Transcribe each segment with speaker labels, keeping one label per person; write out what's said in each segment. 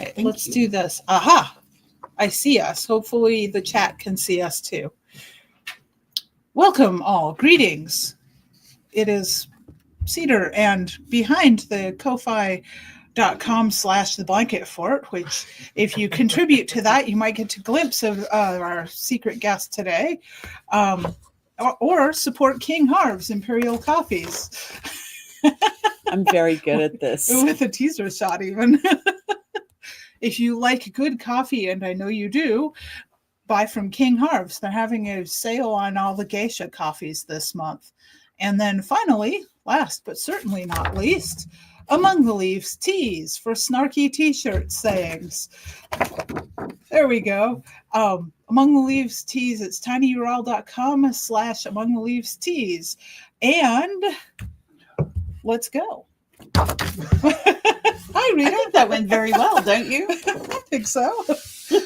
Speaker 1: right, let's do this. Aha! I see us. Hopefully the chat can see us too. Welcome all. Greetings. It is Cedar, and behind the Ko-fi.com/the blanket fort, which if you contribute to that, you might get a glimpse of our secret guest today, or support King Harv's Imperial Coffees.
Speaker 2: I'm very good at this.
Speaker 1: With a teaser shot even. If you like good coffee, and I know you do, buy from King Harv's. They're having a sale on all the geisha coffees this month. And then finally, last but certainly not least, Among the Leaves tees for snarky t-shirt sayings. There we go. Among the Leaves tees, it's tinyurl.com/Among the Leaves tees. And let's go. Hi, Rita.
Speaker 2: I think that went very well, don't you?
Speaker 1: I think so.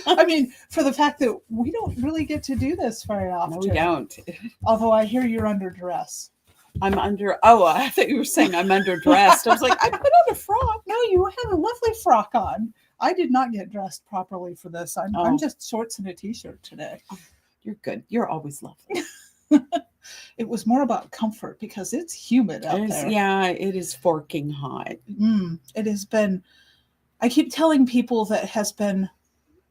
Speaker 1: I mean, for the fact that we don't really get to do this very often.
Speaker 2: No, we don't.
Speaker 1: Although I hear you're under duress.
Speaker 2: I'm under. Oh, I thought you were saying I'm underdressed. I was like, I put on a frock.
Speaker 1: No, you have a lovely frock on. I did not get dressed properly for this. I'm just shorts and a t-shirt today.
Speaker 2: Oh, you're good. You're always lovely.
Speaker 1: It was more about comfort because it's humid out there.
Speaker 2: Yeah, it is forking hot.
Speaker 1: It has been. I keep telling people that it has been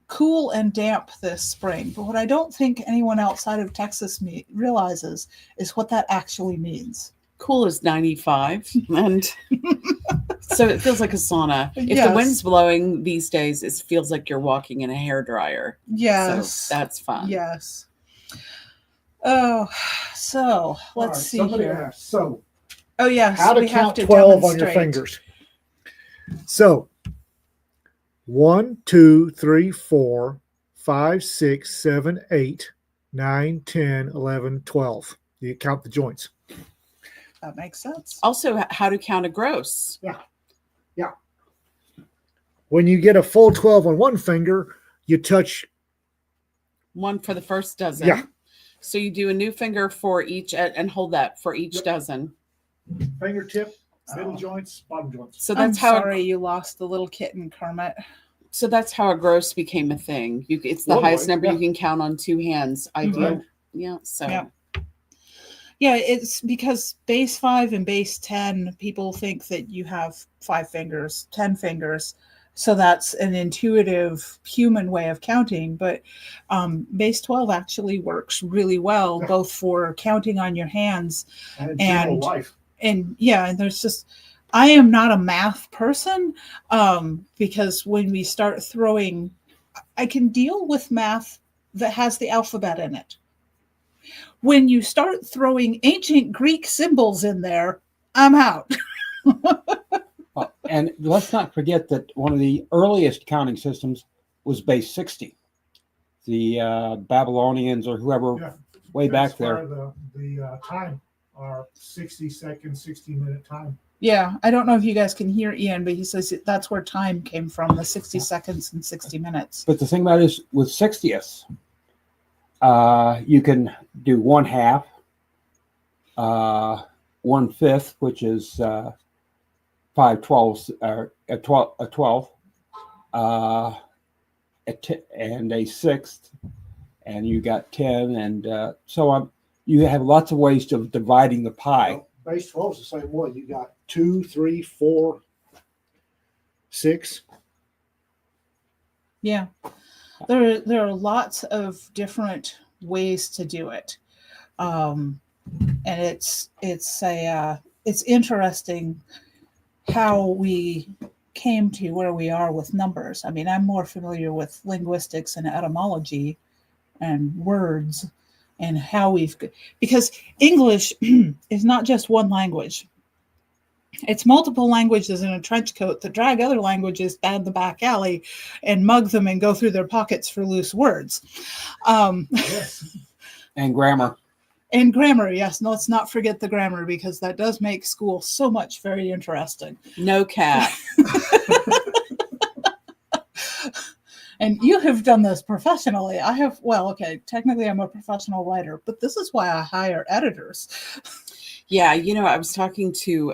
Speaker 1: cool and damp this spring, but what I don't think anyone outside of Texas realizes is what that actually means.
Speaker 2: Cool is 95, and so it feels like a sauna. If the wind's blowing these days, it feels like you're walking in a hairdryer.
Speaker 1: Yes,
Speaker 2: so that's fun.
Speaker 1: Yes. Oh, so let's see here.
Speaker 3: Asked, so,
Speaker 1: oh yes,
Speaker 3: how to
Speaker 1: we
Speaker 3: count
Speaker 1: have to
Speaker 3: 12
Speaker 1: demonstrate.
Speaker 3: on your fingers. So 1, 2, 3, 4, 5, 6, 7, 8, 9, 10, 11, 12. You count the joints.
Speaker 1: That makes sense.
Speaker 2: Also, how to count a gross.
Speaker 3: Yeah. When you get a full 12 on one finger, you touch
Speaker 2: one for the first dozen.
Speaker 3: Yeah.
Speaker 2: So you do a new finger for each and hold that for each dozen.
Speaker 3: Fingertip, middle joints, bottom joints.
Speaker 2: So that's
Speaker 1: you lost the little kitten, Kermit.
Speaker 2: So that's how a gross became a thing. It's the highest number you can count on two hands. Ideal. Yeah. So.
Speaker 1: Yeah, it's because base 5 and base 10, people think that you have 5 fingers, 10 fingers. So that's an intuitive human way of counting. But base 12 actually works really well, both for counting on your hands and
Speaker 3: life.
Speaker 1: And there's just, I am not a math person because when we start throwing, I can deal with math that has the alphabet in it. When you start throwing ancient Greek symbols in there, I'm out.
Speaker 4: And let's not forget that one of the earliest counting systems was base 60. The Babylonians or whoever way back there.
Speaker 3: The time are 60 second, 60-minute time.
Speaker 1: Yeah, I don't know if you guys can hear Ian, but he says that's where time came from, the 60 seconds and 60 minutes.
Speaker 4: But the thing about it is with 60ths, you can do 1/2, 1/5, which is 5 12ths, or a 12th, and a 6th, and you got 10, and so on. You have lots of ways of dividing the pie.
Speaker 3: Base 12 is the same way. You got 2, 3, 4, 6.
Speaker 1: Yeah, there are lots of different ways to do it, and it's interesting how we came to where we are with numbers. I mean, I'm more familiar with linguistics and etymology and words and how because English is not just one language. It's multiple languages in a trench coat that drag other languages down the back alley and mug them and go through their pockets for loose words.
Speaker 3: Yes.
Speaker 4: And grammar.
Speaker 1: And grammar, yes. No, let's not forget the grammar because that does make school so much very interesting.
Speaker 2: No cat.
Speaker 1: And you have done this professionally. I have, technically I'm a professional writer, but this is why I hire editors.
Speaker 2: Yeah, I was talking to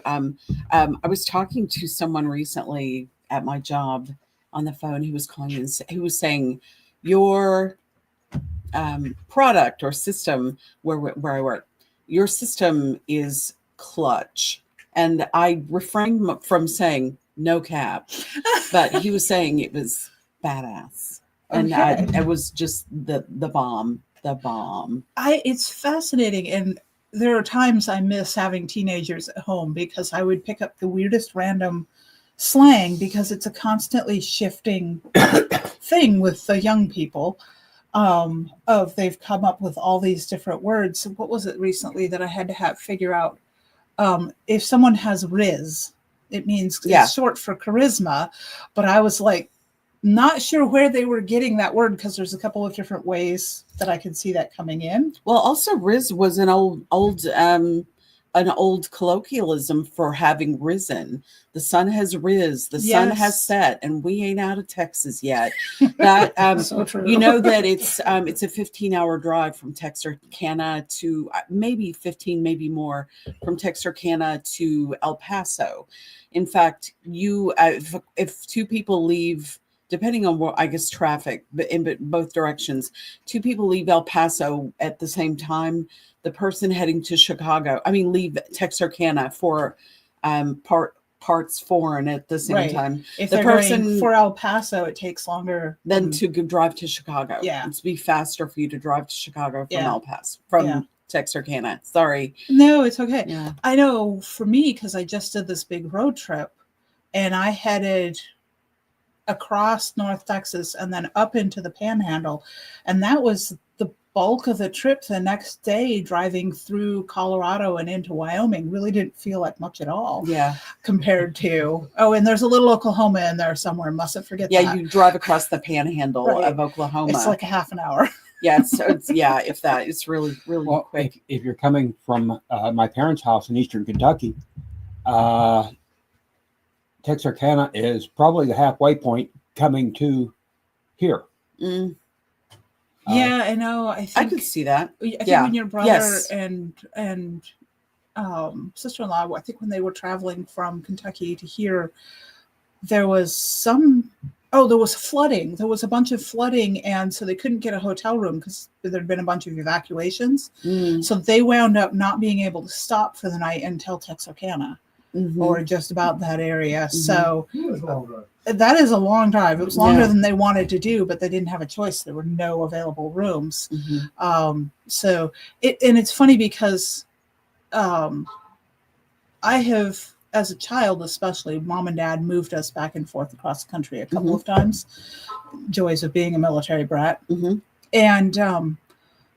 Speaker 2: someone recently at my job, on the phone. He was calling and he was saying, your product or system where I work, your system is clutch. And I refrained from saying no cap, but he was saying it was badass. And
Speaker 1: Okay.
Speaker 2: it was just the bomb.
Speaker 1: It's fascinating, and there are times I miss having teenagers at home because I would pick up the weirdest random slang because it's a constantly shifting thing with the young people. Of they've come up with all these different words. What was it recently that I had to figure out? If someone has Riz, it means it's short for charisma, but I was like, not sure where they were getting that word because there's a couple of different ways that I can see that coming in.
Speaker 2: Well, also Riz was an old colloquialism for having risen. The sun has riz, the sun has set, and we ain't out of Texas yet. That
Speaker 1: So true.
Speaker 2: you know that it's a 15-hour drive from Texarkana to maybe 15, maybe more, from Texarkana to El Paso. In fact, you if two people leave, depending on what, I guess, traffic, but in both directions, two people leave El Paso at the same time, the person heading to Chicago, leave Texarkana for parts foreign at the same time.
Speaker 1: If
Speaker 2: the
Speaker 1: they're
Speaker 2: person
Speaker 1: going for El Paso, it takes longer
Speaker 2: than to drive to Chicago.
Speaker 1: Yeah.
Speaker 2: It'd be faster for you to drive to Chicago from
Speaker 1: Yeah.
Speaker 2: El Paso, from Texarkana. Sorry.
Speaker 1: No, it's okay.
Speaker 2: Yeah.
Speaker 1: I know for me, because I just did this big road trip and I headed across North Texas and then up into the Panhandle. And that was the bulk of the trip. The next day, driving through Colorado and into Wyoming really didn't feel like much at all.
Speaker 2: Yeah.
Speaker 1: Compared to, and there's a little Oklahoma in there somewhere. Mustn't forget that.
Speaker 2: Yeah, you drive across the Panhandle of Oklahoma.
Speaker 1: It's like a half an hour.
Speaker 2: Yeah, if that, it's really, really quick.
Speaker 4: If you're coming from my parents' house in eastern Kentucky, Texarkana is probably the halfway point coming to here.
Speaker 2: Mm.
Speaker 1: Yeah, I know. I think
Speaker 2: I could see that.
Speaker 1: I think when your brother and sister-in-law, I think when they were traveling from Kentucky to here, there was flooding. There was a bunch of flooding, and so they couldn't get a hotel room because there'd been a bunch of evacuations.
Speaker 2: Mm.
Speaker 1: So they wound up not being able to stop for the night until Texarkana.
Speaker 2: Mm-hmm.
Speaker 1: Or just about that area.
Speaker 2: Mm-hmm.
Speaker 1: So that is a long drive. It was longer than they wanted to do, but they didn't have a choice. There were no available rooms.
Speaker 2: Mm-hmm.
Speaker 1: So it's funny because I have, as a child especially, mom and dad moved us back and forth across the country a couple of times. Joys of being a military brat.
Speaker 2: Mm-hmm.
Speaker 1: And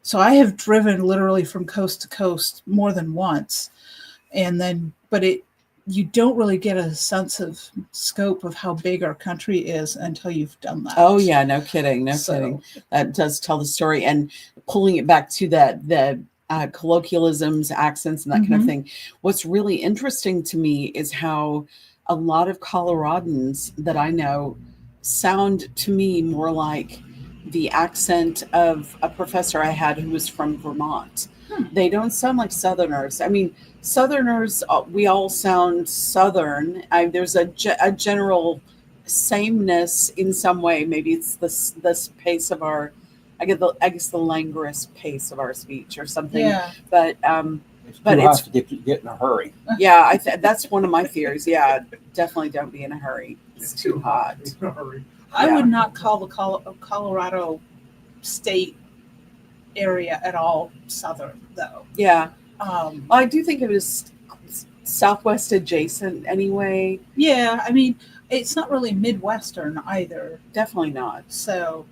Speaker 1: so I have driven literally from coast to coast more than once. And then, you don't really get a sense of scope of how big our country is until you've done that.
Speaker 2: Oh yeah, no kidding, kidding. That does tell the story, and pulling it back to the colloquialisms, accents, and that kind of thing. What's really interesting to me is how a lot of Coloradans that I know sound to me more like the accent of a professor I had who was from Vermont. They don't sound like Southerners. Southerners, we all sound Southern. There's a general sameness in some way. Maybe it's this pace of our, I guess the languorous pace of our speech or something.
Speaker 1: Yeah.
Speaker 2: But
Speaker 4: it's too hot to get in a hurry.
Speaker 2: Yeah, that's one of my fears. Yeah, definitely don't be in a hurry. It's too hot.
Speaker 1: I would not call the Colorado state area at all Southern, though.
Speaker 2: Yeah. I do think it is Southwest adjacent anyway.
Speaker 1: Yeah, it's not really Midwestern either.
Speaker 2: Definitely not.
Speaker 1: So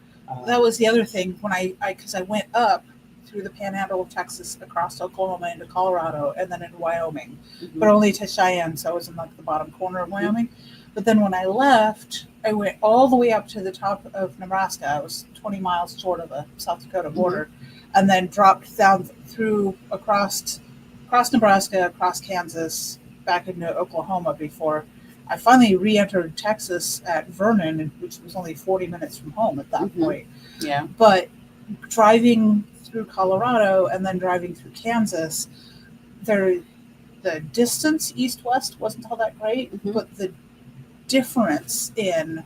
Speaker 1: that was the other thing when because I went up through the Panhandle of Texas, across Oklahoma into Colorado, and then into Wyoming, but only to Cheyenne, so I was in like the bottom corner of Wyoming. But then when I left, I went all the way up to the top of Nebraska. I was 20 miles short of the South Dakota border, and then dropped down through across Nebraska, across Kansas, back into Oklahoma before I finally re-entered Texas at Vernon, which was only 40 minutes from home at that point.
Speaker 2: Yeah.
Speaker 1: But driving through Colorado and then driving through Kansas, the distance east-west wasn't all that great, but the difference in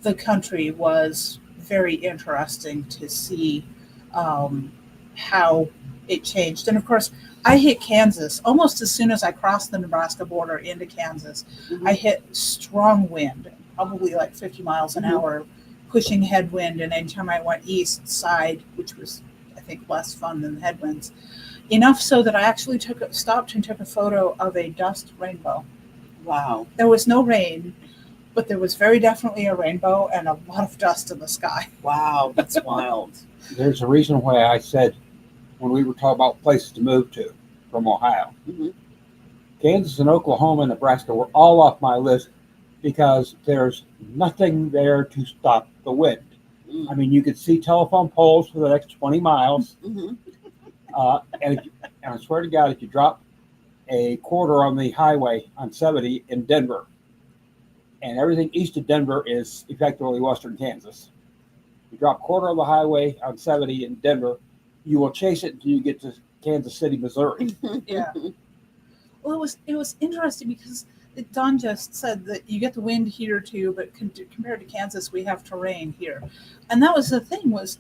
Speaker 1: the country was very interesting to see how it changed. And of course, I hit Kansas almost as soon as I crossed the Nebraska border into Kansas.
Speaker 2: Mhm.
Speaker 1: I hit strong wind, probably like 50 miles an
Speaker 2: Mhm.
Speaker 1: hour, pushing headwind. And anytime I went east side, which was, I think, less fun than the headwinds, enough so that I actually stopped and took a photo of a dust rainbow.
Speaker 2: Wow.
Speaker 1: There was no rain, but there was very definitely a rainbow and a lot of dust in the sky.
Speaker 2: Wow. That's wild.
Speaker 4: There's a reason why I said when we were talking about places to move to from Ohio,
Speaker 2: Mhm.
Speaker 4: Kansas and Oklahoma and Nebraska were all off my list because there's nothing there to stop the wind.
Speaker 2: Mm.
Speaker 4: I mean, you could see telephone poles for the next 20 miles.
Speaker 2: Mhm.
Speaker 4: And I swear to God, if you drop a quarter on the highway on 70 in Denver, and everything east of Denver is effectively western Kansas, you drop a quarter on the highway on 70 in Denver, you will chase it until you get to Kansas City, Missouri.
Speaker 1: Yeah. Well, it was interesting because Don just said that you get the wind here too, but compared to Kansas, we have terrain here, and that was the thing was,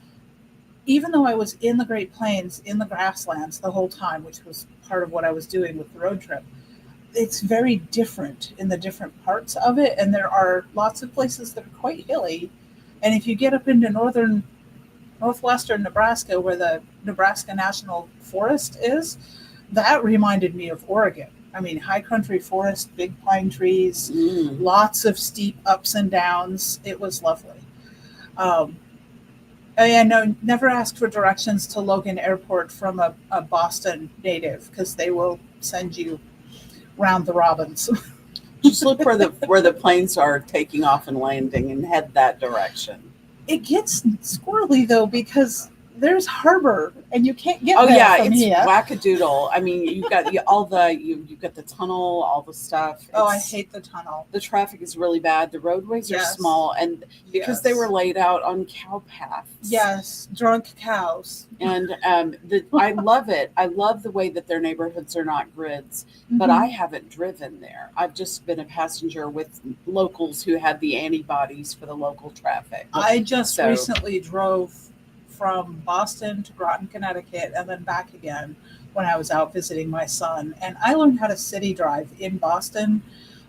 Speaker 1: even though I was in the Great Plains, in the grasslands the whole time, which was part of what I was doing with the road trip, it's very different in the different parts of it, and there are lots of places that are quite hilly, and if you get up into northwestern Nebraska, where the Nebraska National Forest is, that reminded me of Oregon. I mean, high country forest, big pine trees,
Speaker 2: Mm.
Speaker 1: lots of steep ups and downs. It was lovely. I know, never ask for directions to Logan Airport from a Boston native, because they will send you round the robins.
Speaker 2: Just look where the planes are taking off and landing, and head that direction.
Speaker 1: It gets squirrely though, because there's harbor and you can't get
Speaker 2: Oh
Speaker 1: there
Speaker 2: yeah,
Speaker 1: from
Speaker 2: it's
Speaker 1: here.
Speaker 2: wackadoodle. I mean, you've got you've got the tunnel, all the stuff.
Speaker 1: Oh, I hate the tunnel.
Speaker 2: The traffic is really bad. The roadways are
Speaker 1: Yes.
Speaker 2: small, and because they
Speaker 1: Yes.
Speaker 2: were laid out on cow paths.
Speaker 1: Yes, drunk cows.
Speaker 2: And I love it. I love the way that their neighborhoods are not grids. But
Speaker 1: Mhm.
Speaker 2: I haven't driven there. I've just been a passenger with locals who had the antibodies for the local traffic.
Speaker 1: I just
Speaker 2: So-
Speaker 1: recently drove from Boston to Groton, Connecticut, and then back again when I was out visiting my son. And I learned how to city drive in Boston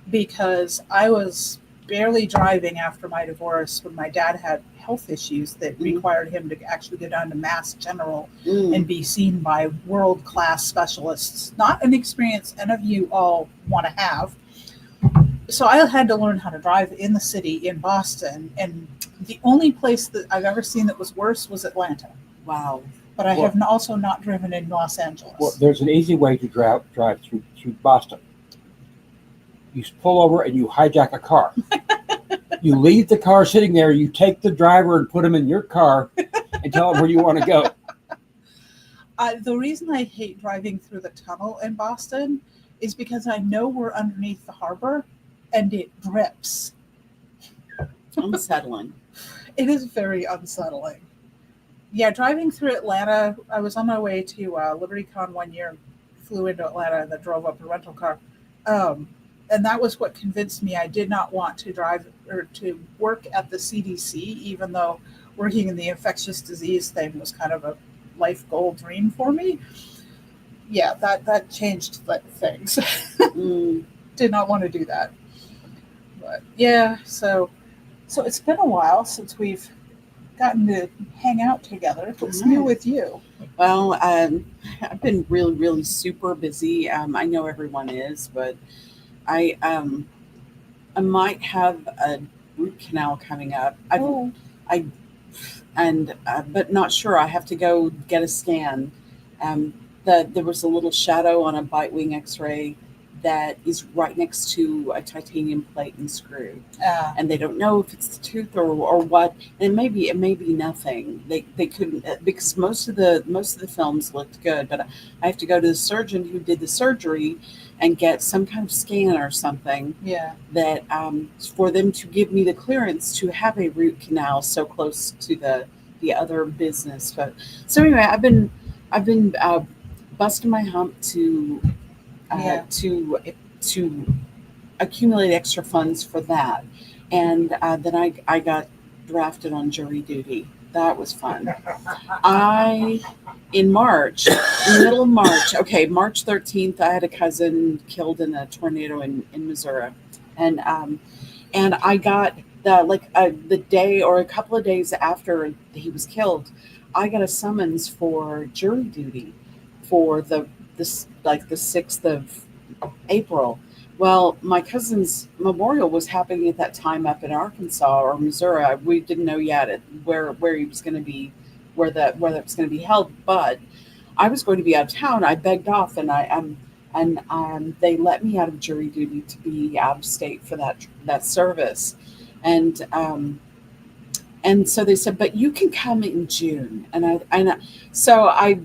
Speaker 1: because I was barely driving after my divorce when my dad had health issues that
Speaker 2: Mhm.
Speaker 1: required him to actually go down to Mass General
Speaker 2: Mm.
Speaker 1: and be seen by world-class specialists. Not an experience any of you all want to have. So I had to learn how to drive in the city in Boston, and the only place that I've ever seen that was worse was Atlanta.
Speaker 2: Wow.
Speaker 1: But I
Speaker 4: Well-
Speaker 1: have also not driven in Los Angeles.
Speaker 4: Well, there's an easy way to drive through Boston. You pull over and you hijack a car. You leave the car sitting there. You take the driver and put him in your car and tell him where you want to go.
Speaker 1: The reason I hate driving through the tunnel in Boston is because I know we're underneath the harbor and it drips.
Speaker 2: Unsettling.
Speaker 1: It is very unsettling. Yeah, driving through Atlanta, I was on my way to LibertyCon one year, flew into Atlanta, and then drove up in a rental car. And that was what convinced me I did not want to drive or to work at the CDC, even though working in the infectious disease thing was kind of a life goal dream for me. Yeah, that changed things.
Speaker 2: Mm.
Speaker 1: Did not want to do that. But yeah, so it's been a while since we've gotten to hang out together. What's new with you?
Speaker 2: Well, I've been really, really super busy. I know everyone is, but I might have a root canal coming up. But not sure. I have to go get a scan. There was a little shadow on a bite wing X-ray that is right next to a titanium plate and screw, and they don't know if it's the tooth or what. And it may be nothing. They couldn't, because most of the films looked good, but I have to go to the surgeon who did the surgery and get some kind of scan or something.
Speaker 1: Yeah.
Speaker 2: That for them to give me the clearance to have a root canal so close to the other business. But so anyway, I've been busting my hump to accumulate extra funds for that. And then I got drafted on jury duty. That was fun. In March, in the middle of March, okay, March 13th, I had a cousin killed in a tornado in Missouri. And I got the day or a couple of days after he was killed, I got a summons for jury duty for the 6th of April. Well, my cousin's memorial was happening at that time up in Arkansas or Missouri. We didn't know yet where he was going to be, where that was going to be held. But I was going to be out of town. I begged off, and they let me out of jury duty to be out of state for that service, and so they said, but you can come in June, so I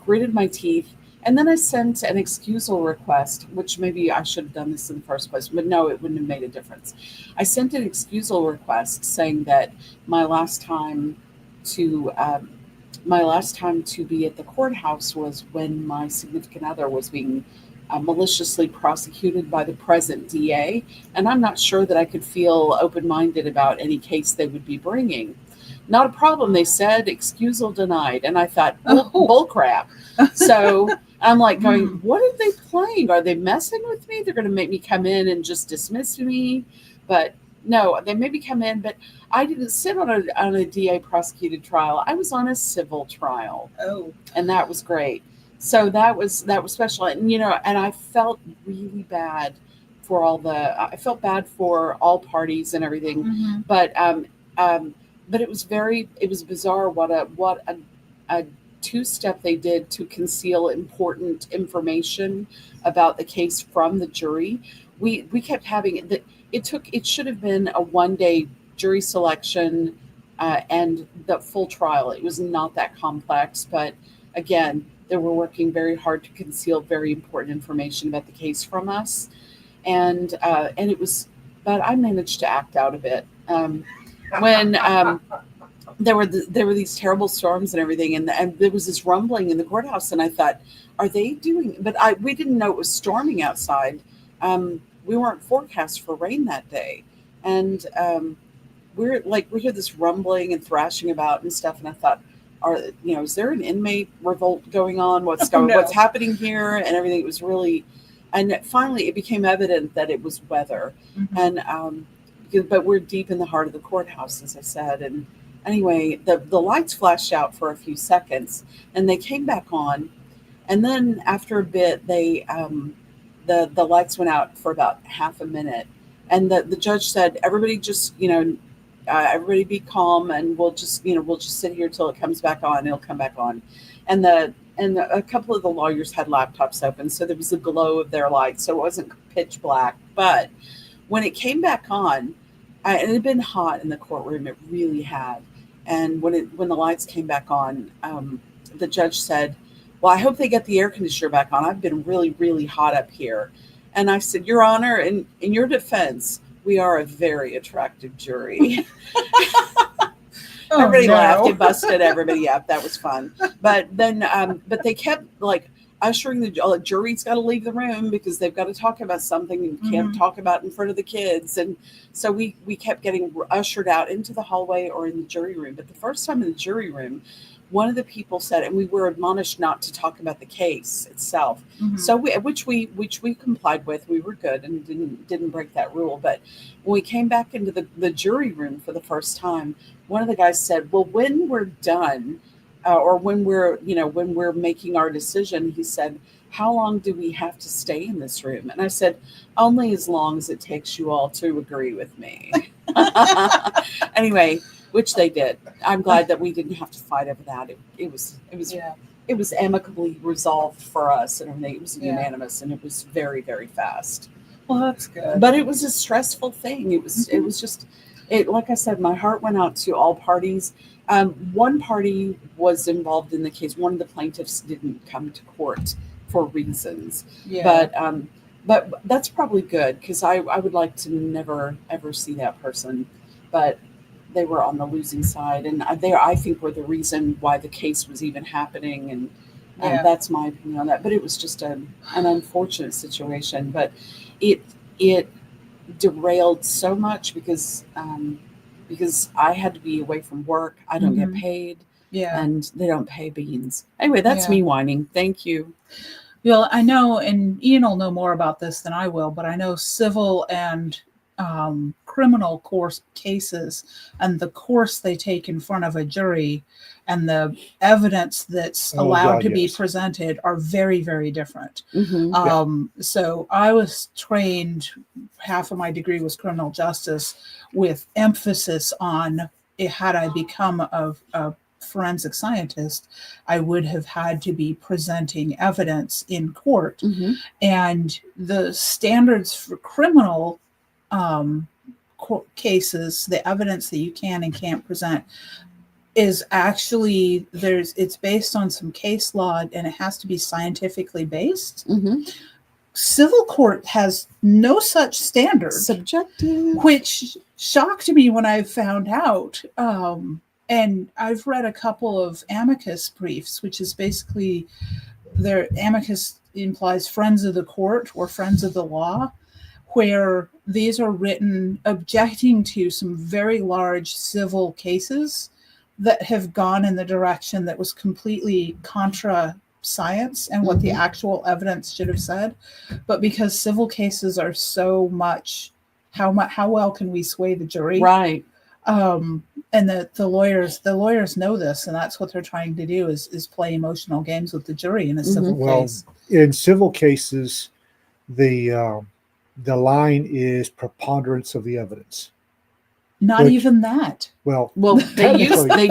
Speaker 2: gritted my teeth. And then I sent an excusal request, which maybe I should have done this in the first place, but no, it wouldn't have made a difference. I sent an excusal request saying that my last time to be at the courthouse was when my significant other was being maliciously prosecuted by the present DA, and I'm not sure that I could feel open-minded about any case they would be bringing. Not a problem, they said. Excusal denied. And I thought, bull crap. So I'm like going, what are they playing? Are they messing with me? They're going to make me come in and just dismiss me. But no, they made me come in. But I didn't sit on a DA prosecuted trial. I was on a civil trial.
Speaker 1: Oh,
Speaker 2: and that was great. So that was special. And and I felt really bad for I felt bad for all parties and everything.
Speaker 1: mm-hmm.
Speaker 2: But it was bizarre what a two-step they did to conceal important information about the case from the jury. We kept having it. It should have been a one-day jury selection and the full trial. It was not that complex, but again, they were working very hard to conceal very important information about the case from us, and it was. But I managed to act out a bit. When there were these terrible storms and everything, and there was this rumbling in the courthouse, and I thought, are they doing? But we didn't know it was storming outside. We weren't forecast for rain that day, and we hear this rumbling and thrashing about and stuff, and I thought, is there an inmate revolt going on? What's happening here? And everything. It was really, and finally it became evident that it was weather,
Speaker 1: Mm-hmm.
Speaker 2: and. But we're deep in the heart of the courthouse, as I said. And anyway, the lights flashed out for a few seconds, and they came back on. And then after a bit, they the lights went out for about half a minute. And the judge said, "Everybody, just everybody be calm, and we'll just sit here till it comes back on. It'll come back on." And a couple of the lawyers had laptops open, so there was a glow of their lights, so it wasn't pitch black. But when it came back on, and it had been hot in the courtroom, it really had. And when the lights came back on, the judge said, "Well, I hope they get the air conditioner back on. I've been really, really hot up here." And I said, "Your Honor, in your defense, we are a very attractive jury." Everybody laughed and busted everybody up. That was fun. But then, but they kept ushering the jury's got to leave the room because they've got to talk about something and can't talk about in front of the kids. And so we kept getting ushered out into the hallway or in the jury room. But the first time in the jury room, one of the people said, and we were admonished not to talk about the case itself.
Speaker 1: Mm-hmm.
Speaker 2: So which we complied with. We were good and didn't break that rule. But when we came back into the jury room for the first time, one of the guys said, "Well, when we're done, or when we're making our decision," he said, "How long do we have to stay in this room?" And I said, "Only as long as it takes you all to agree with me." Anyway, which they did. I'm glad that we didn't have to fight over that. It was amicably resolved for us and everything. It was unanimous, and it was very, very fast.
Speaker 1: Well, that's good.
Speaker 2: But it was a stressful thing. It was just, like I said, my heart went out to all parties. One party was involved in the case. One of the plaintiffs didn't come to court for reasons.
Speaker 1: Yeah.
Speaker 2: But that's probably good because I would like to never, ever see that person. But they were on the losing side. And they, I think, were the reason why the case was even happening. And that's my opinion on that. But it was just an unfortunate situation. But it derailed so much because I had to be away from work. I don't get
Speaker 1: Mhm.
Speaker 2: paid,
Speaker 1: Yeah.
Speaker 2: and they don't pay beans. Anyway, that's
Speaker 1: Yeah.
Speaker 2: me whining. Thank you.
Speaker 1: Well, I know, and Ian will know more about this than I will, but I know civil and criminal course cases and the course they take in front of a jury and the evidence that's
Speaker 3: Oh,
Speaker 1: allowed
Speaker 3: God,
Speaker 1: to be
Speaker 3: yes.
Speaker 1: presented are very, very different.
Speaker 2: Mm-hmm.
Speaker 1: So I was trained, half of my degree was criminal justice with emphasis on had I become a forensic scientist, I would have had to be presenting evidence in court.
Speaker 2: Mm-hmm.
Speaker 1: And the standards for criminal cases, the evidence that you can and can't present is actually it's based on some case law and it has to be scientifically based.
Speaker 2: Mm-hmm.
Speaker 1: Civil court has no such standard,
Speaker 2: Subjective.
Speaker 1: which shocked me when I found out. And I've read a couple of amicus briefs, which is basically their amicus implies friends of the court or friends of the law, where these are written objecting to some very large civil cases that have gone in the direction that was completely contra science and what the actual evidence should have said. But because civil cases are so much, how well can we sway the jury?
Speaker 2: Right.
Speaker 1: And the lawyers know this, and that's what they're trying to do is play emotional games with the jury in a civil
Speaker 3: Well,
Speaker 1: case.
Speaker 3: in civil cases, the line is preponderance of the evidence.
Speaker 1: Not even that.
Speaker 3: Well,
Speaker 2: they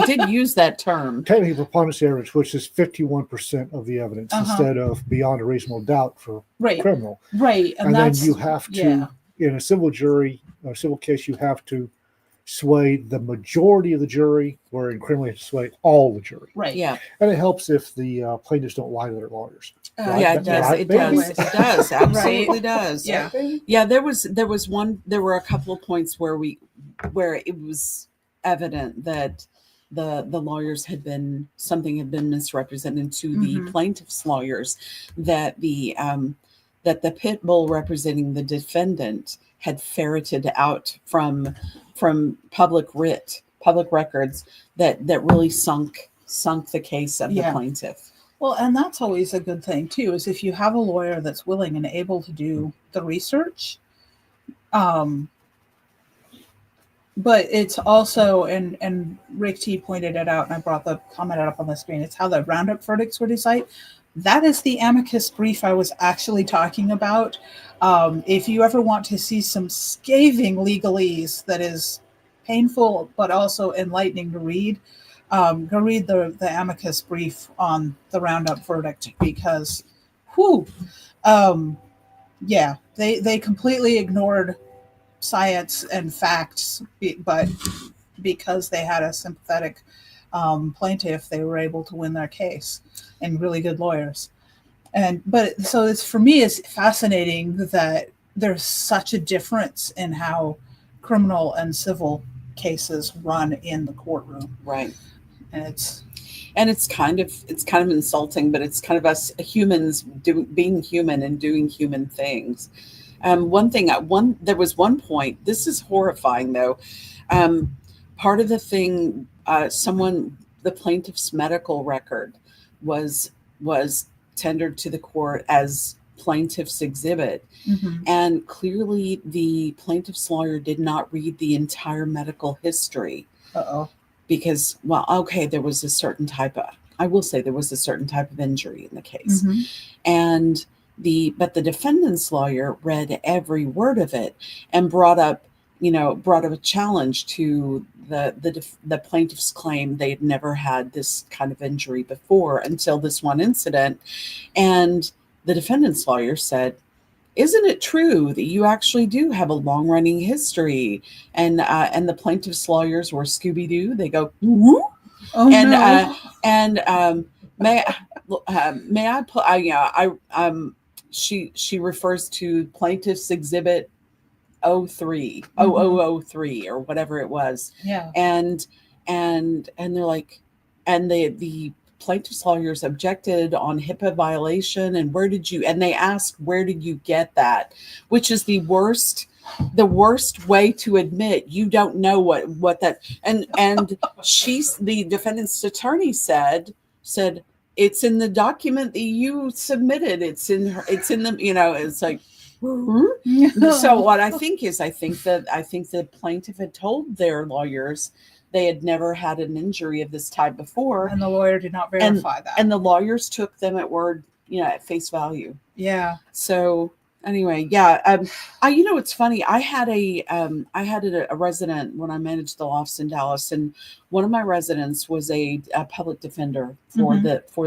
Speaker 2: did use that term.
Speaker 3: Technically, preponderance of the evidence, which is 51% of the evidence instead of beyond a reasonable doubt for criminal.
Speaker 1: Right,
Speaker 3: and then you have to, in a civil jury or civil case, you have to sway the majority of the jury, where in criminal you have to sway all the jury.
Speaker 1: Right.
Speaker 2: Yeah.
Speaker 3: And it helps if the plaintiffs don't lie to their lawyers.
Speaker 2: Right? Yeah, it does.
Speaker 3: Right,
Speaker 2: it does. It does. Absolutely does.
Speaker 1: Yeah.
Speaker 2: Yeah. There were a couple of points where it was evident that the lawyers something had been misrepresented to the plaintiff's lawyers, that the pit bull representing the defendant had ferreted out from public records that really sunk the case of the plaintiff.
Speaker 1: Well, and that's always a good thing too, is if you have a lawyer that's willing and able to do the research. But it's also, and Rick T pointed it out, and I brought the comment up on the screen, it's how the roundup verdicts were decided. That is the amicus brief I was actually talking about. If you ever want to see some scathing legalese that is painful but also enlightening to read, go read the amicus brief on the roundup verdict, because they completely ignored science and facts, but because they had a sympathetic plaintiff, they were able to win their case, and really good lawyers. So it's, for me, it's fascinating that there's such a difference in how criminal and civil cases run in the courtroom.
Speaker 2: Right.
Speaker 1: And it's
Speaker 2: kind of insulting, but it's kind of us humans being human and doing human things. There was one point, this is horrifying though. Part of the thing, the plaintiff's medical record was tendered to the court as plaintiff's exhibit. And clearly the plaintiff's lawyer did not read the entire medical history. Because, there was a certain type of injury in the case. But the defendant's lawyer read every word of it and brought up a challenge to the plaintiff's claim they'd never had this kind of injury before until this one incident. And the defendant's lawyer said, "Isn't it true that you actually do have a long-running history?" And the plaintiff's lawyers were Scooby-Doo. They go, "Woo!" May I put? She refers to plaintiff's exhibit 03, 0003 or whatever it was.
Speaker 1: Yeah.
Speaker 2: And they're like, and the plaintiff's lawyers objected on HIPAA violation, and they asked, where did you get that? Which is the worst the worst way to admit you don't know what that, and the defendant's attorney said it's in the document that you submitted. It's in the, it's like, so what I think the plaintiff had told their lawyers they had never had an injury of this type before,
Speaker 1: And the lawyer did not verify that.
Speaker 2: and the lawyers took them at word, at face value.
Speaker 1: Yeah.
Speaker 2: So anyway, yeah. It's funny. I had a resident when I managed the lofts in Dallas, and one of my residents was a public defender for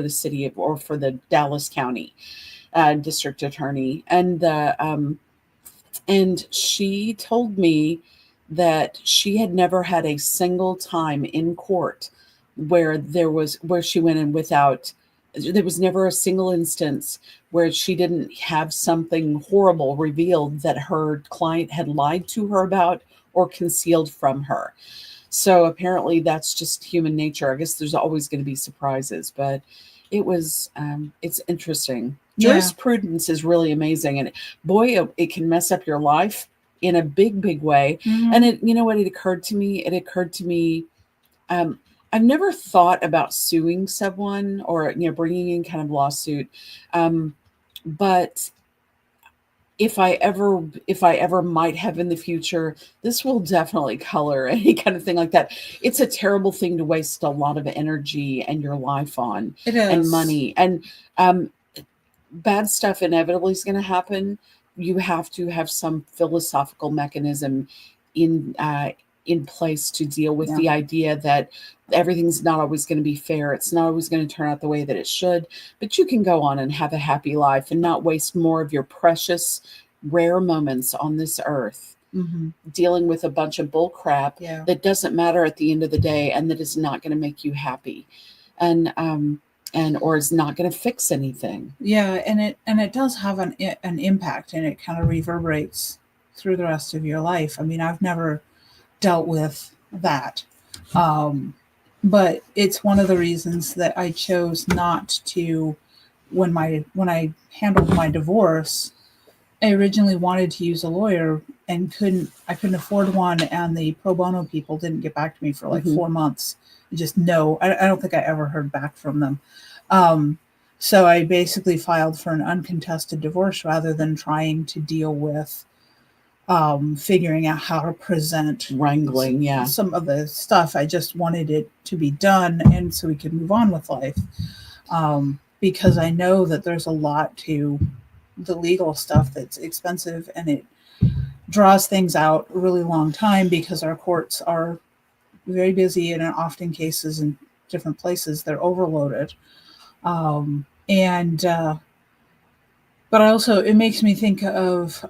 Speaker 2: the city or for the Dallas County district attorney, and she told me that she had never had a single time in court where she went in without. There was never a single instance where she didn't have something horrible revealed that her client had lied to her about or concealed from her. So apparently that's just human nature. I guess there's always going to be surprises, but it's interesting.
Speaker 1: Yeah.
Speaker 2: Jurisprudence is really amazing. And boy, it can mess up your life in a big, big way. And it occurred to me, I've never thought about suing someone or, bringing in kind of lawsuit. But if I ever might have in the future, this will definitely color any kind of thing like that. It's a terrible thing to waste a lot of energy and your life on.
Speaker 1: It is.
Speaker 2: And money, and bad stuff inevitably is going to happen. You have to have some philosophical mechanism in place to deal with the idea that everything's not always going to be fair. It's not always going to turn out the way that it should, but you can go on and have a happy life and not waste more of your precious, rare moments on this earth dealing with a bunch of bull crap that doesn't matter at the end of the day and that is not going to make you happy or is not going to fix anything.
Speaker 1: Yeah. And it does have an impact, and it kind of reverberates through the rest of your life. I mean, I've never dealt with that. But it's one of the reasons that I chose not to, when I handled my divorce, I originally wanted to use a lawyer and I couldn't afford one, and the pro bono people didn't get back to me for like 4 months. Just no, I don't think I ever heard back from them. So I basically filed for an uncontested divorce rather than trying to deal with figuring out how to present
Speaker 2: wrangling
Speaker 1: some of the stuff. I just wanted it to be done, and so we could move on with life, because I know that there's a lot to the legal stuff that's expensive, and it draws things out a really long time because our courts are very busy, and in often cases in different places they're overloaded, but also it makes me think of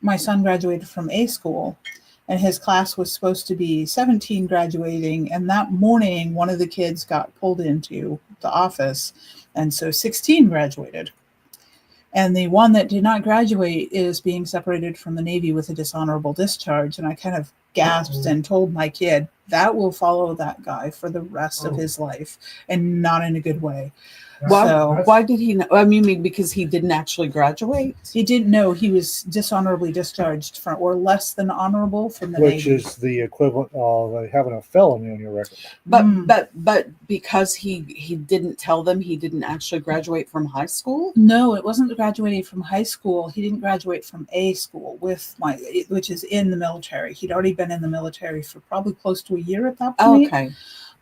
Speaker 1: my son graduated from A school, and his class was supposed to be 17 graduating. And that morning, one of the kids got pulled into the office. And so 16 graduated. And the one that did not graduate is being separated from the Navy with a dishonorable discharge. And I kind of gasped and told my kid, that will follow that guy for the rest of his life, and not in a good way.
Speaker 2: Why did he not? I mean, because he didn't actually graduate?
Speaker 1: He didn't know he was dishonorably discharged or less than honorable from the Navy.
Speaker 3: Which is the equivalent of having a felony on your record.
Speaker 2: But because he didn't tell them he didn't actually graduate from high school?
Speaker 1: No, it wasn't graduating from high school. He didn't graduate from A school which is in the military. He'd already been in the military for probably close to a year at that point.
Speaker 2: Okay.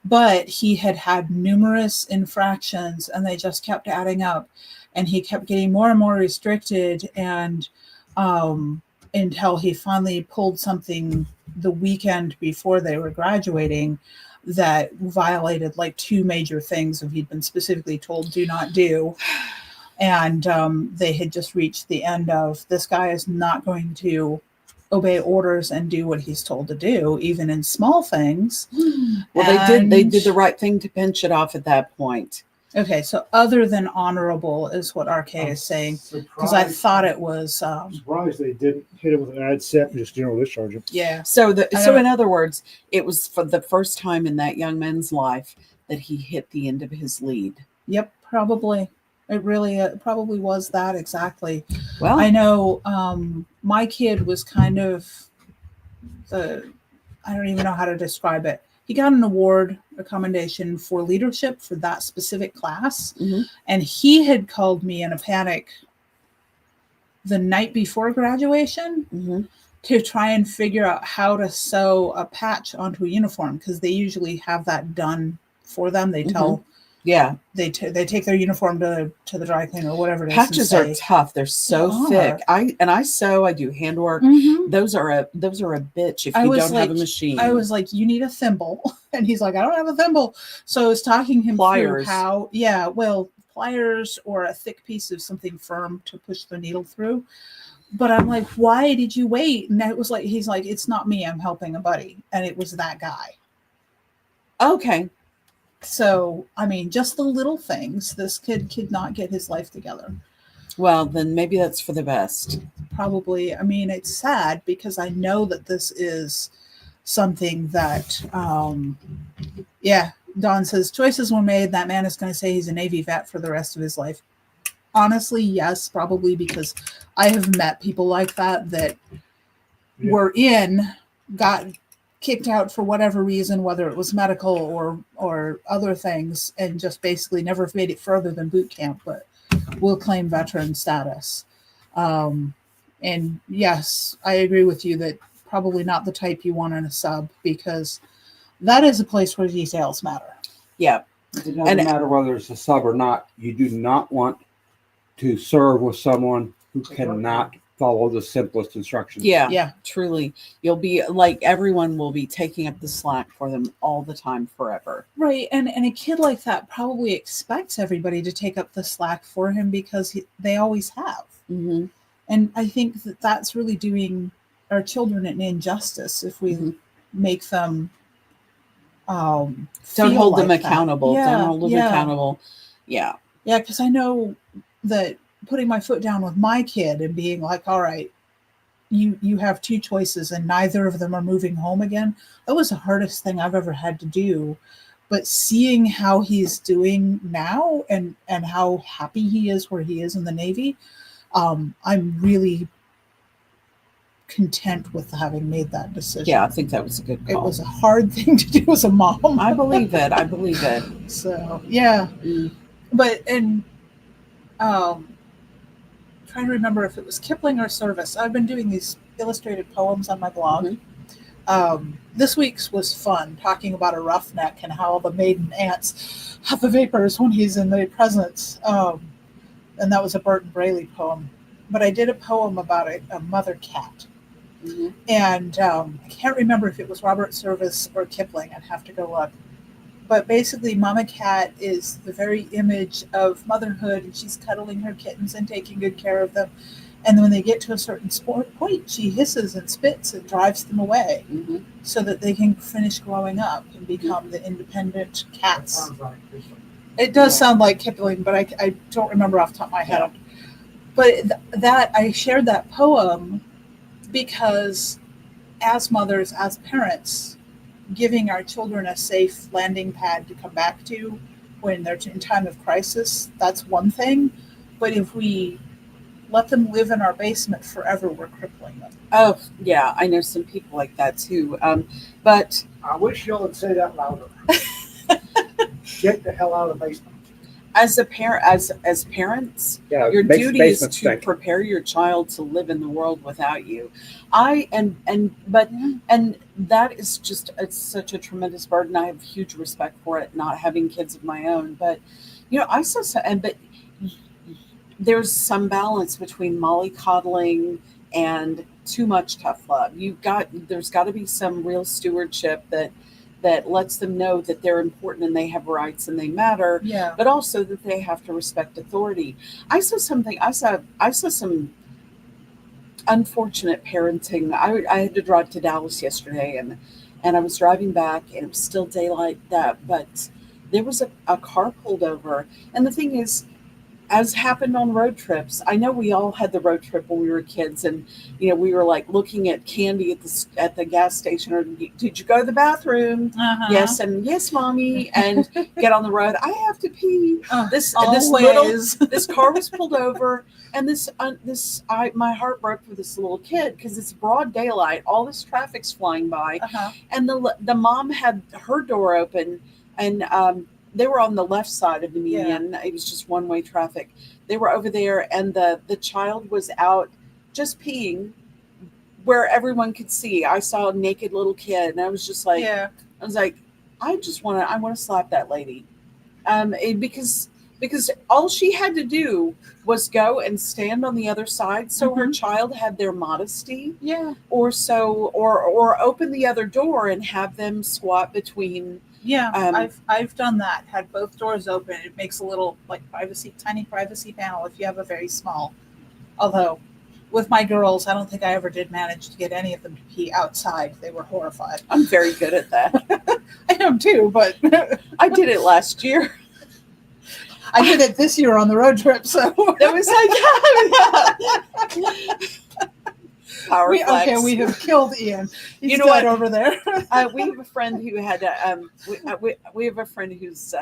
Speaker 1: But he had numerous infractions, and they just kept adding up, and he kept getting more and more restricted, and until he finally pulled something the weekend before they were graduating that violated like 2 major things that he'd been specifically told do not do. And they had just reached the end of, this guy is not going to obey orders and do what he's told to do, even in small things.
Speaker 2: Well, they did the right thing to pinch it off at that point.
Speaker 1: Okay, so other than honorable is what RK is saying, because I thought it was.
Speaker 3: Surprised they didn't hit him with an ad set and just general discharge him.
Speaker 1: Yeah.
Speaker 2: So in other words, it was for the first time in that young man's life that he hit the end of his lead.
Speaker 1: Yep, probably. It really probably was that exactly.
Speaker 2: Well,
Speaker 1: I know my kid was kind of the, I don't even know how to describe it. He got an award, a commendation for leadership for that specific class.
Speaker 2: mhm.
Speaker 1: And he had called me in a panic the night before graduation to try and figure out how to sew a patch onto a uniform, because they usually have that done for them. They tell
Speaker 2: yeah,
Speaker 1: they take their uniform to the dry cleaner or whatever it is.
Speaker 2: patches are tough. They're so thick.
Speaker 1: are.
Speaker 2: I sew. I do handwork.
Speaker 1: Mhm.
Speaker 2: Those are a bitch if
Speaker 1: I
Speaker 2: you
Speaker 1: was
Speaker 2: don't have a
Speaker 1: like-
Speaker 2: machine.
Speaker 1: I was like, you need a thimble. And he's like, I don't have a thimble. So I was talking him
Speaker 2: Pliers.
Speaker 1: through how, yeah, well, pliers or a thick piece of something firm to push the needle through. But I'm like, why did you wait? And it was like, he's like, it's not me. I'm helping a buddy. And it was that guy.
Speaker 2: Okay.
Speaker 1: So, I mean, just the little things. This kid could not get his life together.
Speaker 2: Well, then maybe that's for the best.
Speaker 1: Probably. I mean, it's sad because I know that this is something that, yeah, Don says choices were made. That man is going to say he's a Navy vet for the rest of his life. Honestly, yes, probably, because I have met people like that
Speaker 3: Yeah.
Speaker 1: were got kicked out for whatever reason, whether it was medical or other things, and just basically never made it further than boot camp, but will claim veteran status. And yes, I agree with you that probably not the type you want in a sub, because that is a place where details matter.
Speaker 2: Yeah.
Speaker 4: It doesn't matter whether it's a sub or not. You do not want to serve with someone who cannot follow the simplest instructions.
Speaker 2: Yeah.
Speaker 1: Yeah.
Speaker 2: Truly. You'll be like, everyone will be taking up the slack for them all the time forever.
Speaker 1: Right. And a kid like that probably expects everybody to take up the slack for him because they always have.
Speaker 2: Mm-hmm.
Speaker 1: And I think that that's really doing our children an injustice if we make them
Speaker 2: Don't
Speaker 1: feel
Speaker 2: hold
Speaker 1: like
Speaker 2: them
Speaker 1: that.
Speaker 2: accountable.
Speaker 1: Yeah,
Speaker 2: Don't hold them
Speaker 1: yeah.
Speaker 2: accountable. Yeah.
Speaker 1: Yeah, because I know that putting my foot down with my kid and being like, all right, you have two choices and neither of them are moving home again. That was the hardest thing I've ever had to do. But seeing how he's doing now and how happy he is where he is in the Navy, I'm really content with having made that decision.
Speaker 2: Yeah, I think that was a good call.
Speaker 1: It was a hard thing to do as a mom.
Speaker 2: I believe it. I believe it.
Speaker 1: So yeah. But trying to remember if it was Kipling or Service. I've been doing these illustrated poems on my blog. This week's was fun, talking about a roughneck and how the maiden aunts have the vapors when he's in the presence. And that was a Burton Braley poem. But I did a poem about a mother cat. And I can't remember if it was Robert Service or Kipling. I'd have to go look. But basically, Mama Cat is the very image of motherhood, and she's cuddling her kittens and taking good care of them. And when they get to a certain point, she hisses and spits and drives them away so that they can finish growing up and become the independent cats. It does sound like Kipling, but I don't remember off the top of my head. Yeah. But that I shared that poem because as mothers, as parents, giving our children a safe landing pad to come back to when they're in time of crisis, that's one thing. But if we let them live in our basement forever, we're crippling them.
Speaker 2: Oh, yeah. I know some people like that too. But
Speaker 3: I wish y'all would say that louder. Get the hell out of the basement.
Speaker 2: As a parent, as parents, your duty is to prepare your child to live in the world without you. And that is just, it's such a tremendous burden. I have huge respect for it, not having kids of my own. But but there's some balance between mollycoddling and too much tough love. There's got to be some real stewardship that lets them know that they're important and they have rights and they matter, but also that they have to respect authority. I saw some unfortunate parenting. I had to drive to Dallas yesterday and I was driving back and it was still daylight, but there was a car pulled over. And the thing is, as happened on road trips, I know we all had the road trip when we were kids, and we were like looking at candy at the gas station, or did you go to the bathroom? Yes, and yes, mommy, and get on the road. I have to pee. pee. This
Speaker 1: Always.
Speaker 2: this car was pulled over, and my heart broke for this little kid because it's broad daylight. All this traffic's flying by,
Speaker 1: Uh-huh.
Speaker 2: and the mom had her door open, and they were on the left side of the median. It was just one way traffic. They were over there, and the child was out just peeing where everyone could see. I saw a naked little kid, and I was just like,
Speaker 1: Yeah.
Speaker 2: I was like, I want to slap that lady, because all she had to do was go and stand on the other side, so her child had their modesty,
Speaker 1: Yeah.
Speaker 2: or open the other door and have them squat between.
Speaker 1: Yeah. I've done that. Had both doors open. It makes a little like tiny privacy panel if you have a very small. Although, with my girls, I don't think I ever did manage to get any of them to pee outside. They were horrified.
Speaker 2: I'm very good at that.
Speaker 1: I am too, but
Speaker 2: I did it last year.
Speaker 1: I did it this year on the road trip. So
Speaker 2: That was like power flex.
Speaker 1: Okay, we have killed Ian. He's
Speaker 2: You know
Speaker 1: dead
Speaker 2: what?
Speaker 1: over there.
Speaker 2: We have a friend who had we have a friend who's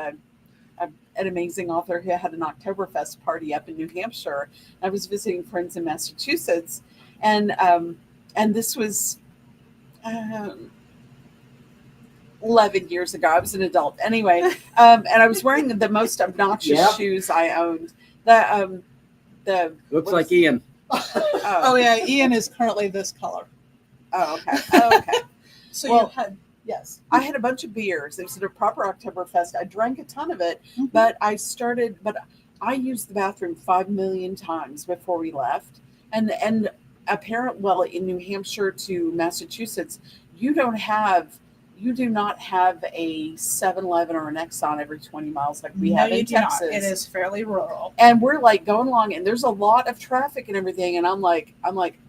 Speaker 2: an amazing author who had an Oktoberfest party up in New Hampshire. I was visiting friends in Massachusetts, and this was 11 years ago. I was an adult anyway, and I was wearing the most obnoxious
Speaker 4: Yep.
Speaker 2: shoes I owned.
Speaker 4: Looks like Ian.
Speaker 1: Oh yeah, Ian is currently this color.
Speaker 2: Okay.
Speaker 1: So
Speaker 2: Well,
Speaker 1: you had yes.
Speaker 2: I had a bunch of beers. It was a proper Oktoberfest. I drank a ton of it,
Speaker 1: Mhm.
Speaker 2: but I used the bathroom 5 million times before we left. And in New Hampshire to Massachusetts, you do not have a 7-Eleven or an Exxon every 20 miles like we have
Speaker 1: you
Speaker 2: in
Speaker 1: do not.
Speaker 2: Texas.
Speaker 1: It is fairly rural.
Speaker 2: And we're like going along, and there's a lot of traffic and everything. And I'm like,